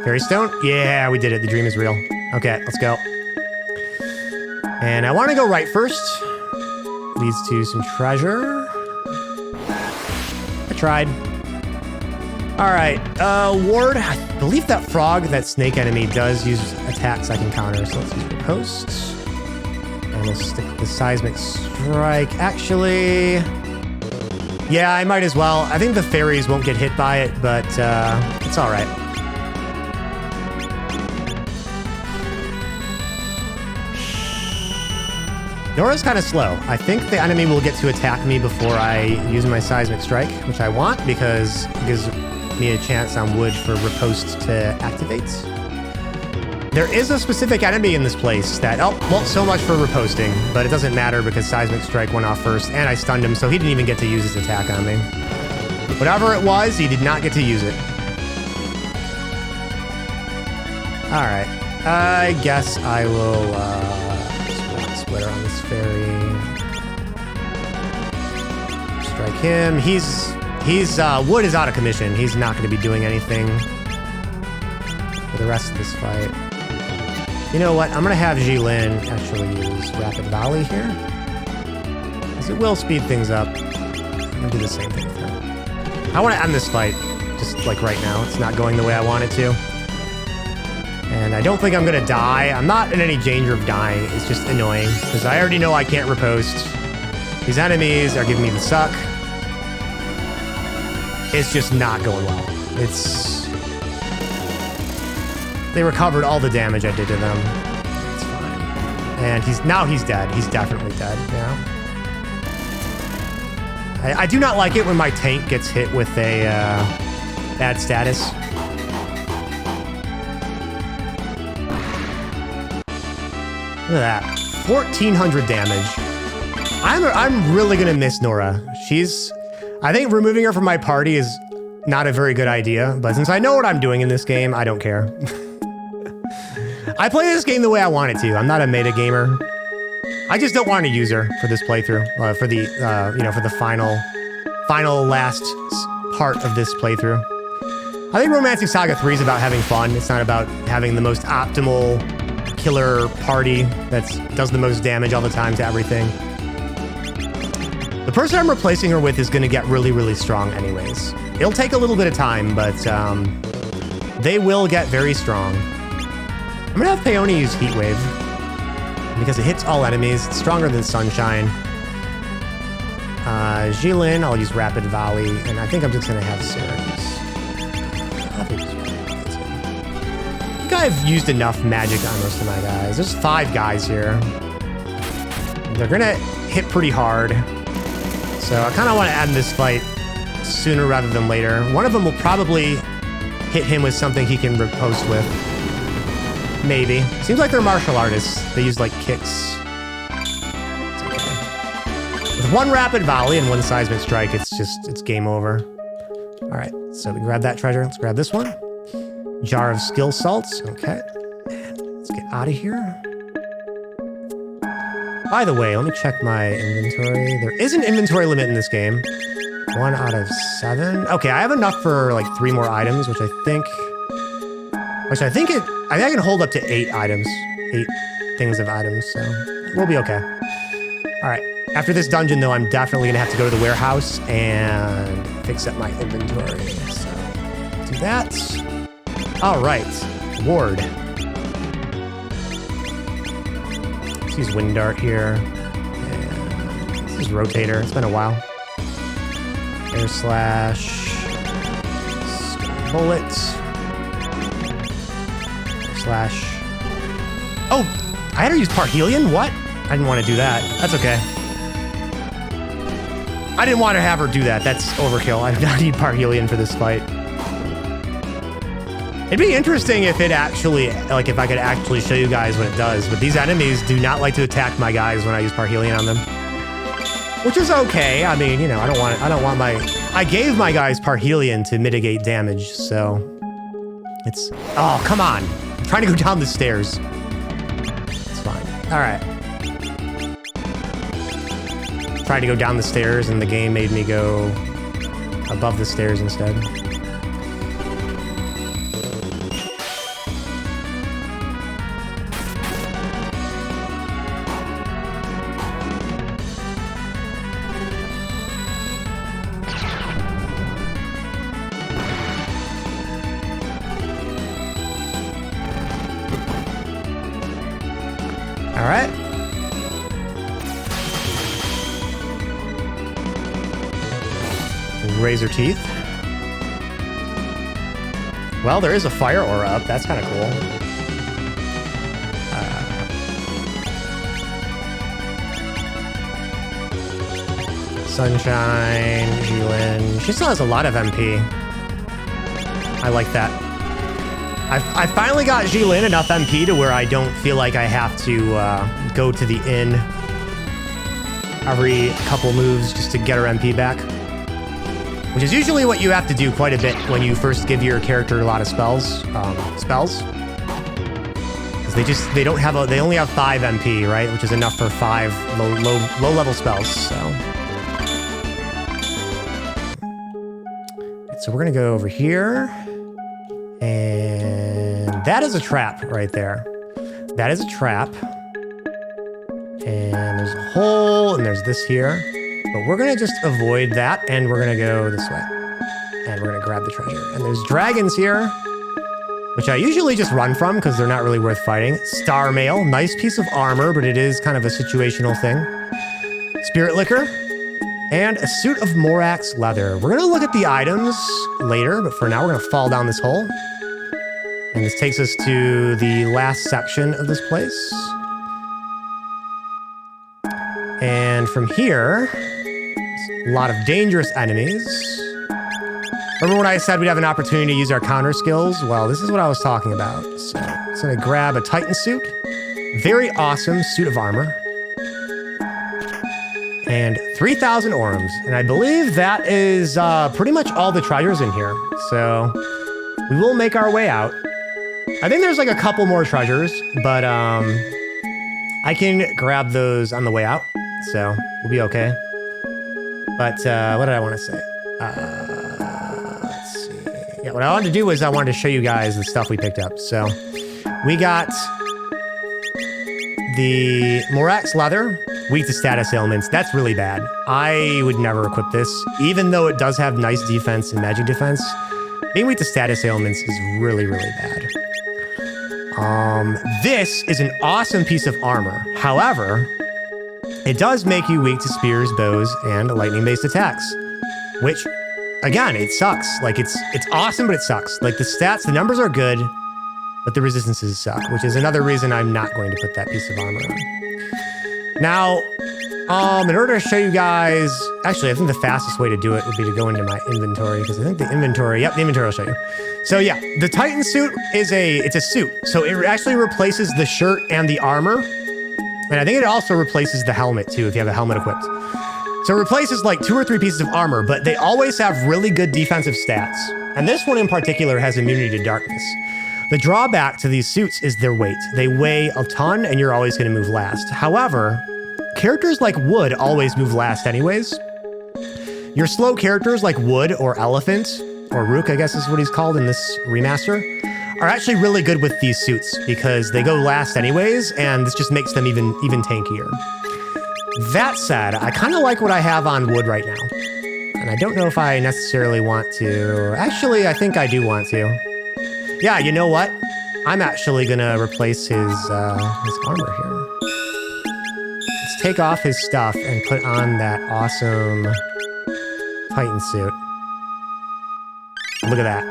Fairy stone? Yeah, we did it. The dream is real. Okay, let's go. And I want to go right first. Leads to some treasure. I tried. All right, ward. I believe that frog, that snake enemy, does use attacks I can counter. So let's use riposte. And we'll stick with the seismic strike. Actually, yeah, I might as well. I think the fairies won't get hit by it, but it's all right. Nora's kind of slow. I think the enemy will get to attack me before I use my seismic strike, which I want because it gives me a chance on wood for riposte to activate. There is a specific enemy in this place that, oh, well, so much for riposting, but it doesn't matter because seismic strike went off first and I stunned him, so he didn't even get to use his attack on me. Whatever it was, he did not get to use it. All right, I guess I will splitter on this fairy. Strike him. Wood is out of commission. He's not going to be doing anything for the rest of this fight. You know what? I'm going to have Jilin actually use Rapid Volley here, because it will speed things up. I'm going to do the same thing with her. I want to end this fight, just like right now. It's not going the way I want it to. And I don't think I'm going to die. I'm not in any danger of dying. It's just annoying, because I already know I can't riposte. These enemies are giving me the suck. It's just not going well. They recovered all the damage I did to them. It's fine. And he's dead. He's definitely dead now. I do not like it when my tank gets hit with a bad status. Look at that. 1,400 damage. I'm really gonna miss Nora. I think removing her from my party is not a very good idea, but since I know what I'm doing in this game, I don't care. I play this game the way I want it to. I'm not a meta gamer. I just don't want to use her for this playthrough, for the final last part of this playthrough. I think Romancing Saga 3 is about having fun. It's not about having the most optimal killer party that does the most damage all the time to everything. The person I'm replacing her with is going to get really, really strong anyways. It'll take a little bit of time, but they will get very strong. I'm going to have Peony use Heat Wave because it hits all enemies. It's stronger than Sunshine. Jilin, I'll use Rapid Volley, and I think I'm just going to have Sirens. I think I've used enough magic on most of my guys. There's 5 guys here. They're going to hit pretty hard. So I kind of want to end this fight sooner rather than later. One of them will probably hit him with something he can riposte with. Maybe. Seems like they're martial artists. They use, like, kicks. It's okay. With one rapid volley and one seismic strike, it's game over. All right, so we grab that treasure. Let's grab this one. Jar of skill salts. Okay. And let's get out of here. By the way, let me check my inventory. There is an inventory limit in this game. 1 out of 7. Okay, I have enough for like 3 more items, which I think I can hold up to 8 items. 8 things of items, so we'll be okay. All right. After this dungeon, though, I'm definitely gonna have to go to the warehouse and fix up my inventory. So do that. All right, ward. Let's use wind dart here. And let's use rotator. It's been a while. Air slash. Bullet. Slash. Oh, I had to use Parhelion? What? I didn't want to do that. That's okay. I didn't want to have her do that. That's overkill. I do not need Parhelion for this fight. It'd be interesting if it actually, like, if I could actually show you guys what it does. But these enemies do not like to attack my guys when I use Parhelion on them, which is okay. I mean, you know, I gave my guys Parhelion to mitigate damage, so it's. Oh, come on! I'm trying to go down the stairs. It's fine. All right. Tried to go down the stairs, and the game made me go above the stairs instead. All right. Razor teeth. Well, there is a fire aura up. That's kind of cool. Sunshine, Jilin. She still has a lot of MP. I like that. I finally got Jilin enough MP to where I don't feel like I have to go to the inn every couple moves just to get her MP back. Which is usually what you have to do quite a bit when you first give your character a lot of spells. Because they only have 5 MP, right? Which is enough for 5 low level spells. So we're gonna go over here, and that is a trap right there. That is a trap, and there's a hole, and there's this here. But we're gonna just avoid that, and we're gonna go this way. And we're gonna grab the treasure. And there's dragons here, which I usually just run from because they're not really worth fighting. Star Mail, nice piece of armor, but it is kind of a situational thing. Spirit Liquor, and a suit of Morax leather. We're gonna look at the items later, but for now we're gonna fall down this hole. And this takes us to the last section of this place. And from here, a lot of dangerous enemies. Remember when I said we'd have an opportunity to use our counter skills? Well, this is what I was talking about. So I'm gonna grab a Titan suit. Very awesome suit of armor. And 3,000 orums. And I believe that is pretty much all the treasures in here. So we will make our way out. I think there's like a couple more treasures, but I can grab those on the way out. So we'll be okay. But what did I want to say? Let's see. Yeah, what I wanted to do was I wanted to show you guys the stuff we picked up. So we got the Morax leather, weak to status ailments. That's really bad. I would never equip this, even though it does have nice defense and magic defense. Being weak to status ailments is really, really bad. This is an awesome piece of armor. However, it does make you weak to spears, bows, and lightning-based attacks, which, again, it sucks. Like, it's awesome, but it sucks. Like, the stats, the numbers are good, but the resistances suck, which is another reason I'm not going to put that piece of armor on. Now, In order to show you guys, actually, I think the fastest way to do it would be to go into my inventory, because I think the inventory will show you. So yeah, the Titan suit is it's a suit. So it actually replaces the shirt and the armor. And I think it also replaces the helmet too, if you have a helmet equipped. So it replaces like 2 or 3 pieces of armor, but they always have really good defensive stats. And this one in particular has immunity to darkness. The drawback to these suits is their weight. They weigh a ton and you're always going to move last. However, characters like Wood always move last anyways. Your slow characters like Wood or Elephant, or Rook, I guess is what he's called in this remaster, are actually really good with these suits because they go last anyways, and this just makes them even tankier. That said, I kind of like what I have on Wood right now. And I don't know if I necessarily want to. Actually, I think I do want to. Yeah, you know what? I'm actually gonna replace his armor here. Let's take off his stuff and put on that awesome Titan suit. Look at that.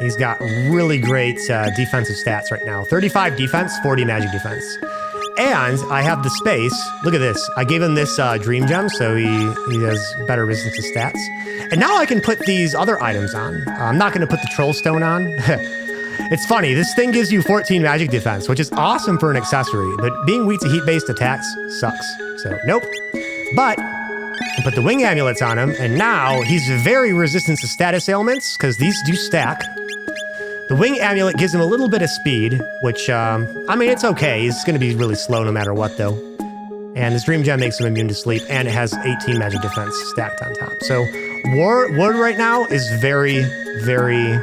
He's got really great defensive stats right now. 35 defense, 40 magic defense. And I have the space. Look at this. I gave him this dream gem, so he has better resistance to stats. And now I can put these other items on. I'm not going to put the troll stone on. It's funny. This thing gives you 14 magic defense, which is awesome for an accessory. But being weak to heat-based attacks sucks. So nope. But I put the wing amulets on him, and now he's very resistant to status ailments because these do stack. The wing amulet gives him a little bit of speed, which, I mean, it's okay. He's going to be really slow no matter what, though. And this dream gem makes him immune to sleep, and it has 18 magic defense stacked on top. So Wood right now is very, very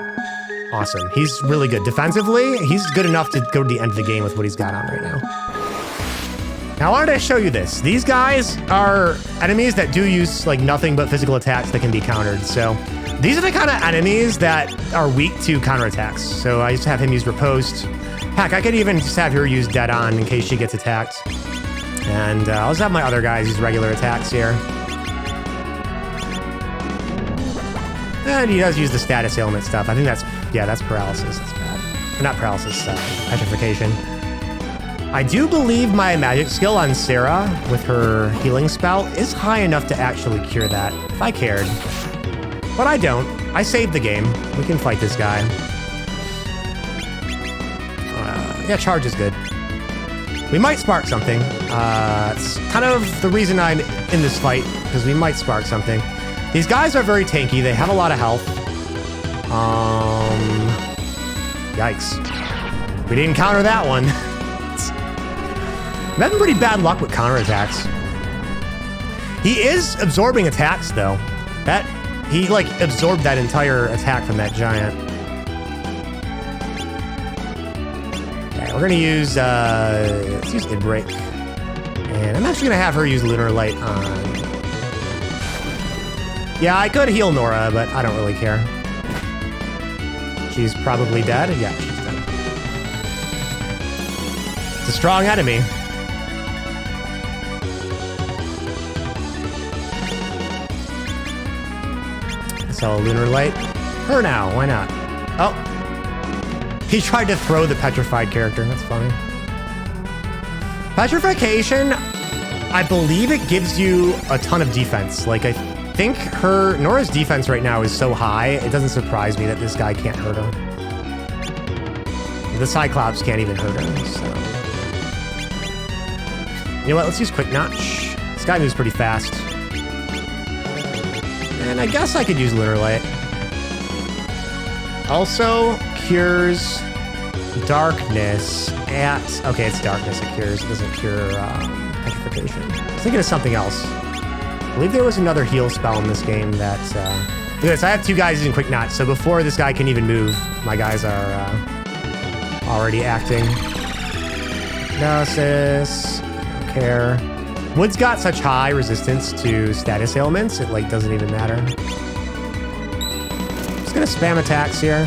awesome. He's really good. Defensively, he's good enough to go to the end of the game with what he's got on right now. Now, I wanted to show you this. These guys are enemies that do use, like, nothing but physical attacks that can be countered, so these are the kind of enemies that are weak to counterattacks. So I just have him use Riposte. Heck, I could even just have her use Dead On in case she gets attacked. And I'll just have my other guys use regular attacks here. And he does use the status ailment stuff. I think that's paralysis. That's bad. Or not paralysis, petrification. I do believe my magic skill on Sarah with her healing spell is high enough to actually cure that, if I cared. But I don't. I saved the game. We can fight this guy. Yeah, charge is good. We might spark something. It's kind of the reason I'm in this fight, because we might spark something. These guys are very tanky. They have a lot of health. Yikes. We didn't counter that one. I'm having pretty bad luck with counterattacks. He is absorbing attacks, though. He, like, absorbed that entire attack from that giant. Okay, we're gonna use, let's use Id Break. And I'm actually gonna have her use Lunar Light on... Yeah, I could heal Nora, but I don't really care. She's probably dead. Yeah, she's dead. It's a strong enemy. So Lunar Light. Her now, why not? Oh. He tried to throw the petrified character. That's funny. Petrification, I believe it gives you a ton of defense. Like, I think Nora's defense right now is so high, it doesn't surprise me that this guy can't hurt her. The Cyclops can't even hurt her, so. You know what, let's use Quick Notch. This guy moves pretty fast. And I guess I could use Lunar Light. Also cures darkness at... Okay, it's darkness it cures. It doesn't cure petrification. I was thinking of something else. I believe there was another heal spell in this game that... Look at this, I have 2 guys using Quick Notch, so before this guy can even move, my guys are already acting. Analysis. Don't care. Wood's got such high resistance to status ailments, it like doesn't even matter. Just gonna spam attacks here.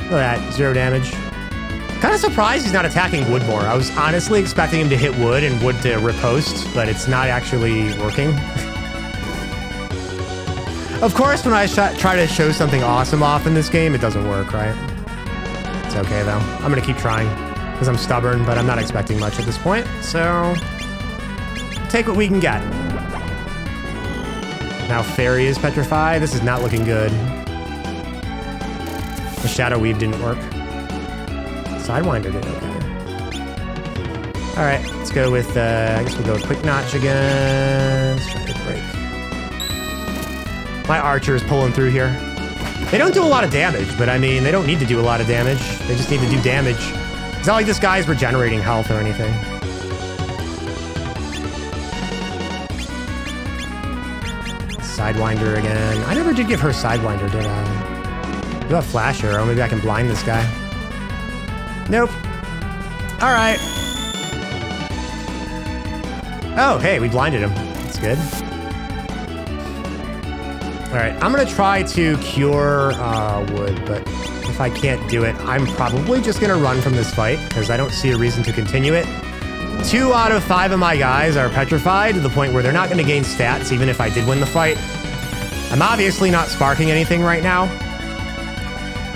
Look at that, 0 damage. Kind of surprised he's not attacking Wood more. I was honestly expecting him to hit Wood and Wood to riposte, but it's not actually working. Of course, when I try to show something awesome off in this game, it doesn't work, right? It's okay though. I'm gonna keep trying. Because I'm stubborn, but I'm not expecting much at this point, so take what we can get. Now Fairy is petrified. This is not looking good. The Shadow Weave didn't work. Sidewinder did okay. All right, let's go with, I guess we'll go with Quick Notch again. Let's try to break. My Archer is pulling through here. They don't do a lot of damage, but I mean, they don't need to do a lot of damage. They just need to do damage. It's not like this guy's regenerating health or anything. Sidewinder again. I never did give her Sidewinder, did I? Do have Flash Arrow. Maybe I can blind this guy. Nope. All right. Oh, hey, we blinded him. That's good. All right, I'm gonna try to cure Wood, but if I can't do it, I'm probably just gonna run from this fight because I don't see a reason to continue it. 2 out of 5 of my guys are petrified to the point where they're not gonna gain stats even if I did win the fight. I'm obviously not sparking anything right now.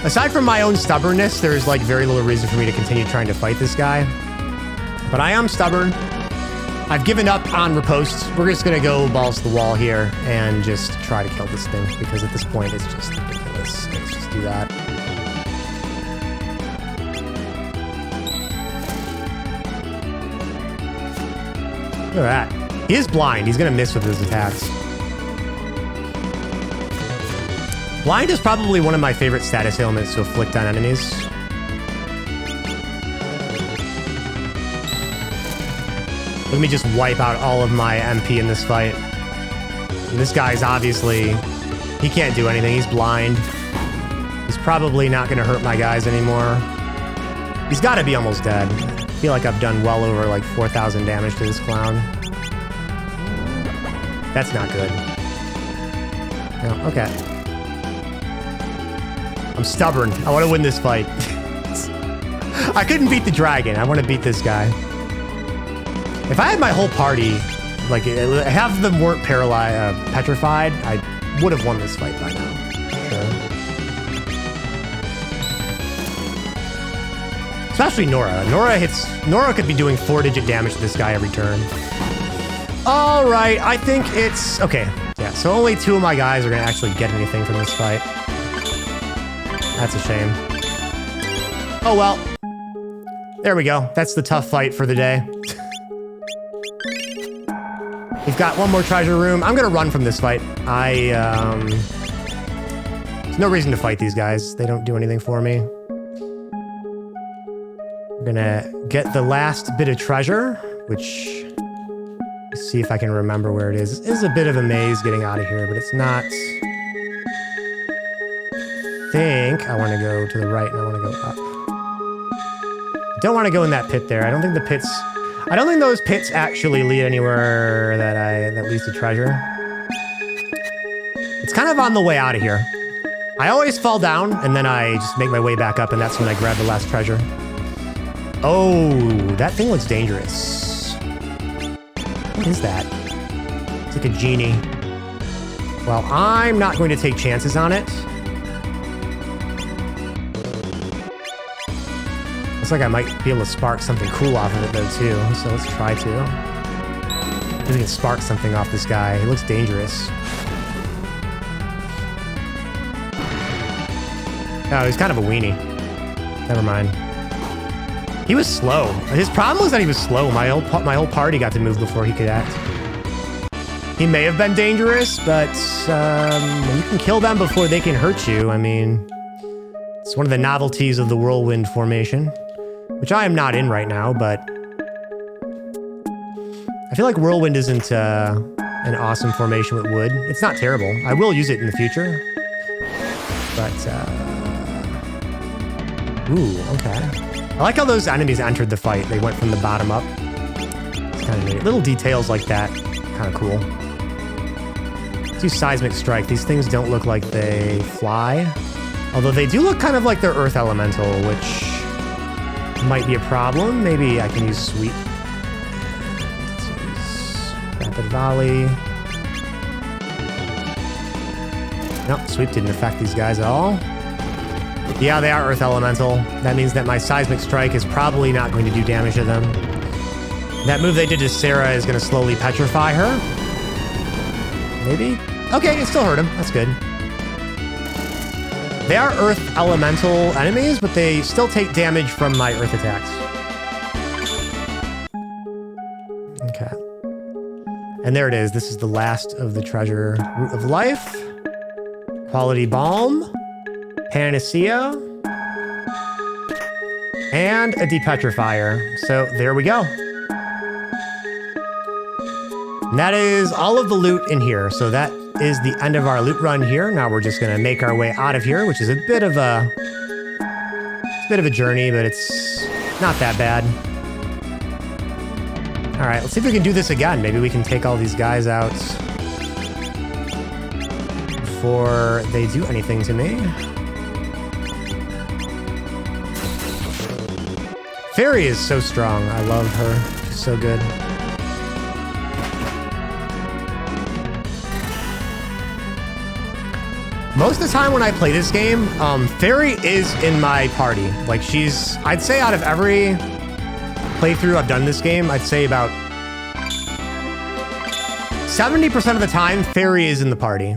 Aside from my own stubbornness, there's like very little reason for me to continue trying to fight this guy. But I am stubborn. I've given up on riposte. We're just gonna go balls to the wall here and just try to kill this thing because at this point it's just ridiculous. Let's just do that. Look at that. He is blind. He's gonna miss with his attacks. Blind is probably one of my favorite status ailments to afflict on enemies. Let me just wipe out all of my MP in this fight. And this guy's obviously... he can't do anything. He's blind. He's probably not going to hurt my guys anymore. He's got to be almost dead. I feel like I've done well over like 4,000 damage to this clown. That's not good. No, okay. I'm stubborn. I want to win this fight. I couldn't beat the dragon. I want to beat this guy. If I had my whole party, like half of them weren't paralyzed, petrified, I would have won this fight by now. Sure. Especially Nora. Nora could be doing 4-digit damage to this guy every turn. All right, I think it's okay. Yeah, so only 2 of my guys are gonna actually get anything from this fight. That's a shame. Oh well. There we go. That's the tough fight for the day. We've got one more treasure room. I'm gonna run from this fight. There's no reason to fight these guys. They don't do anything for me. I'm gonna get the last bit of treasure, which... let's see if I can remember where it is. It is a bit of a maze getting out of here, but it's not... I think I want to go to the right and I want to go up. I don't want to go in that pit there. I don't think the pits... I don't think those pits actually lead anywhere that leads to treasure. It's kind of on the way out of here. I always fall down and then I just make my way back up and that's when I grab the last treasure. Oh, that thing looks dangerous. What is that? It's like a genie. Well, I'm not going to take chances on it. Looks like I might be able to spark something cool off of it though too, so let's try to. Maybe we can spark something off this guy. He looks dangerous. Oh, he's kind of a weenie. Never mind. He was slow. His problem was that he was slow. My whole party got to move before he could act. He may have been dangerous, but you can kill them before they can hurt you. I mean, it's one of the novelties of the whirlwind formation. Which I am not in right now, but I feel like Whirlwind isn't an awesome formation with wood. It's not terrible. I will use it in the future. But, ooh, okay. I like how those enemies entered the fight. They went from the bottom up. It's kind of neat. Little details like that, kind of cool. Let's do Seismic Strike. These things don't look like they fly. Although they do look kind of like they're Earth Elemental, which... might be a problem. Maybe I can use Sweep. Let's use Rapid Volley. Nope, Sweep didn't affect these guys at all. Yeah, they are Earth Elemental. That means that my Seismic Strike is probably not going to do damage to them. That move they did to Sarah is going to slowly petrify her. Maybe? Okay, it still hurt him. That's good. They are earth elemental enemies, but they still take damage from my earth attacks. Okay. And there it is. This is the last of the treasure. Root of Life. Quality Balm. Panacea. And a Depetrifier. So there we go. And that is all of the loot in here. So that is the end of our loot run here. Now we're just going to make our way out of here, which is a bit of a journey, but it's not that bad. All right, let's see if we can do this again. Maybe we can take all these guys out before they do anything to me. Fairy is so strong. I love her. She's so good. Most of the time when I play this game, Fairy is in my party. Like I'd say out of every playthrough I've done this game, I'd say about 70% of the time, Fairy is in the party.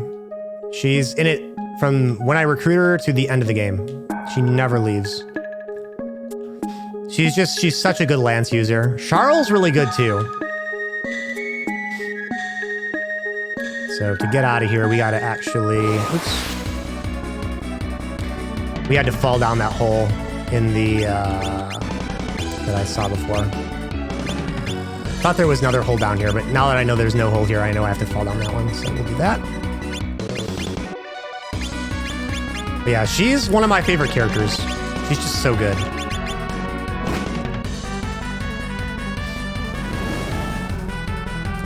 She's in it from when I recruit her to the end of the game. She never leaves. She's such a good lance user. Charles really good too. So to get out of here, we gotta actually, oops. We had to fall down that hole in the, that I saw before. Thought there was another hole down here, but now that I know there's no hole here, I know I have to fall down that one, so we'll do that. But yeah, she's one of my favorite characters. She's just so good.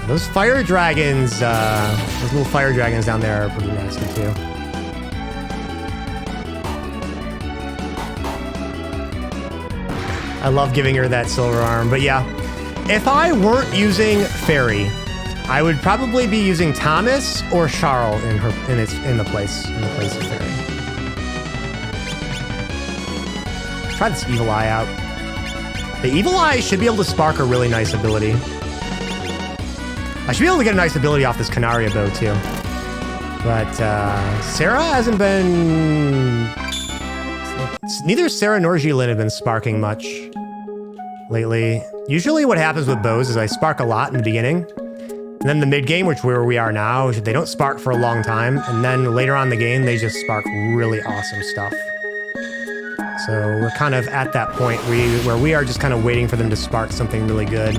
Those fire dragons, those little fire dragons down there are pretty nasty too. I love giving her that silver arm, but yeah. If I weren't using Fairy, I would probably be using Thomas or Charles in the place of Fairy. Try this Evil Eye out. The Evil Eye should be able to spark a really nice ability. I should be able to get a nice ability off this Canaria bow too. But Sarah hasn't been... Neither Sarah nor Jilin have been sparking much lately. Usually what happens with bows is I spark a lot in the beginning. And then the mid-game, where we are now, they don't spark for a long time. And then later on in the game, they just spark really awesome stuff. So we're kind of at that point where we are just kind of waiting for them to spark something really good.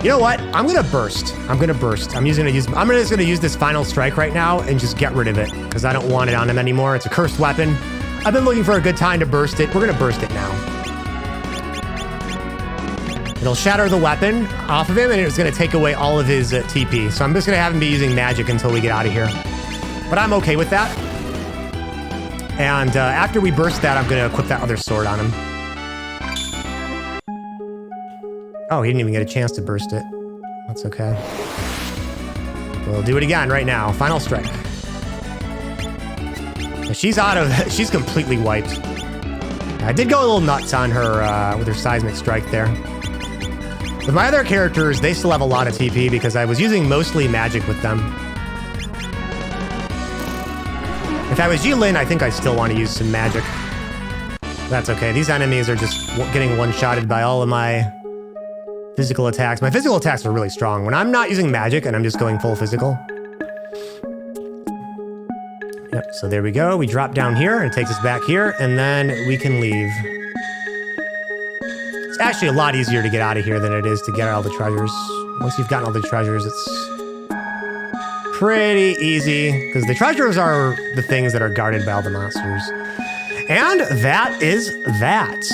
You know what? I'm gonna burst. I'm just gonna use this final strike right now and just get rid of it because I don't want it on him anymore. It's a cursed weapon. I've been looking for a good time to burst it. We're gonna burst it now. It'll shatter the weapon off of him and it's gonna take away all of his TP. So I'm just gonna have him be using magic until we get out of here. But I'm okay with that. And after we burst that, I'm gonna equip that other sword on him. Oh, he didn't even get a chance to burst it. That's okay. We'll do it again right now. Final strike. She's completely wiped. I did go a little nuts on her with her seismic strike there. With my other characters, they still have a lot of TP because I was using mostly magic with them. If I was Jilin, I think I still want to use some magic. That's okay. These enemies are just getting one-shotted by all of my physical attacks. My physical attacks are really strong. When I'm not using magic and I'm just going full physical. Yep, so there we go. We drop down here and it takes us back here and then we can leave. It's actually a lot easier to get out of here than it is to get all the treasures. Once you've gotten all the treasures, it's pretty easy because the treasures are the things that are guarded by all the monsters. And that is that.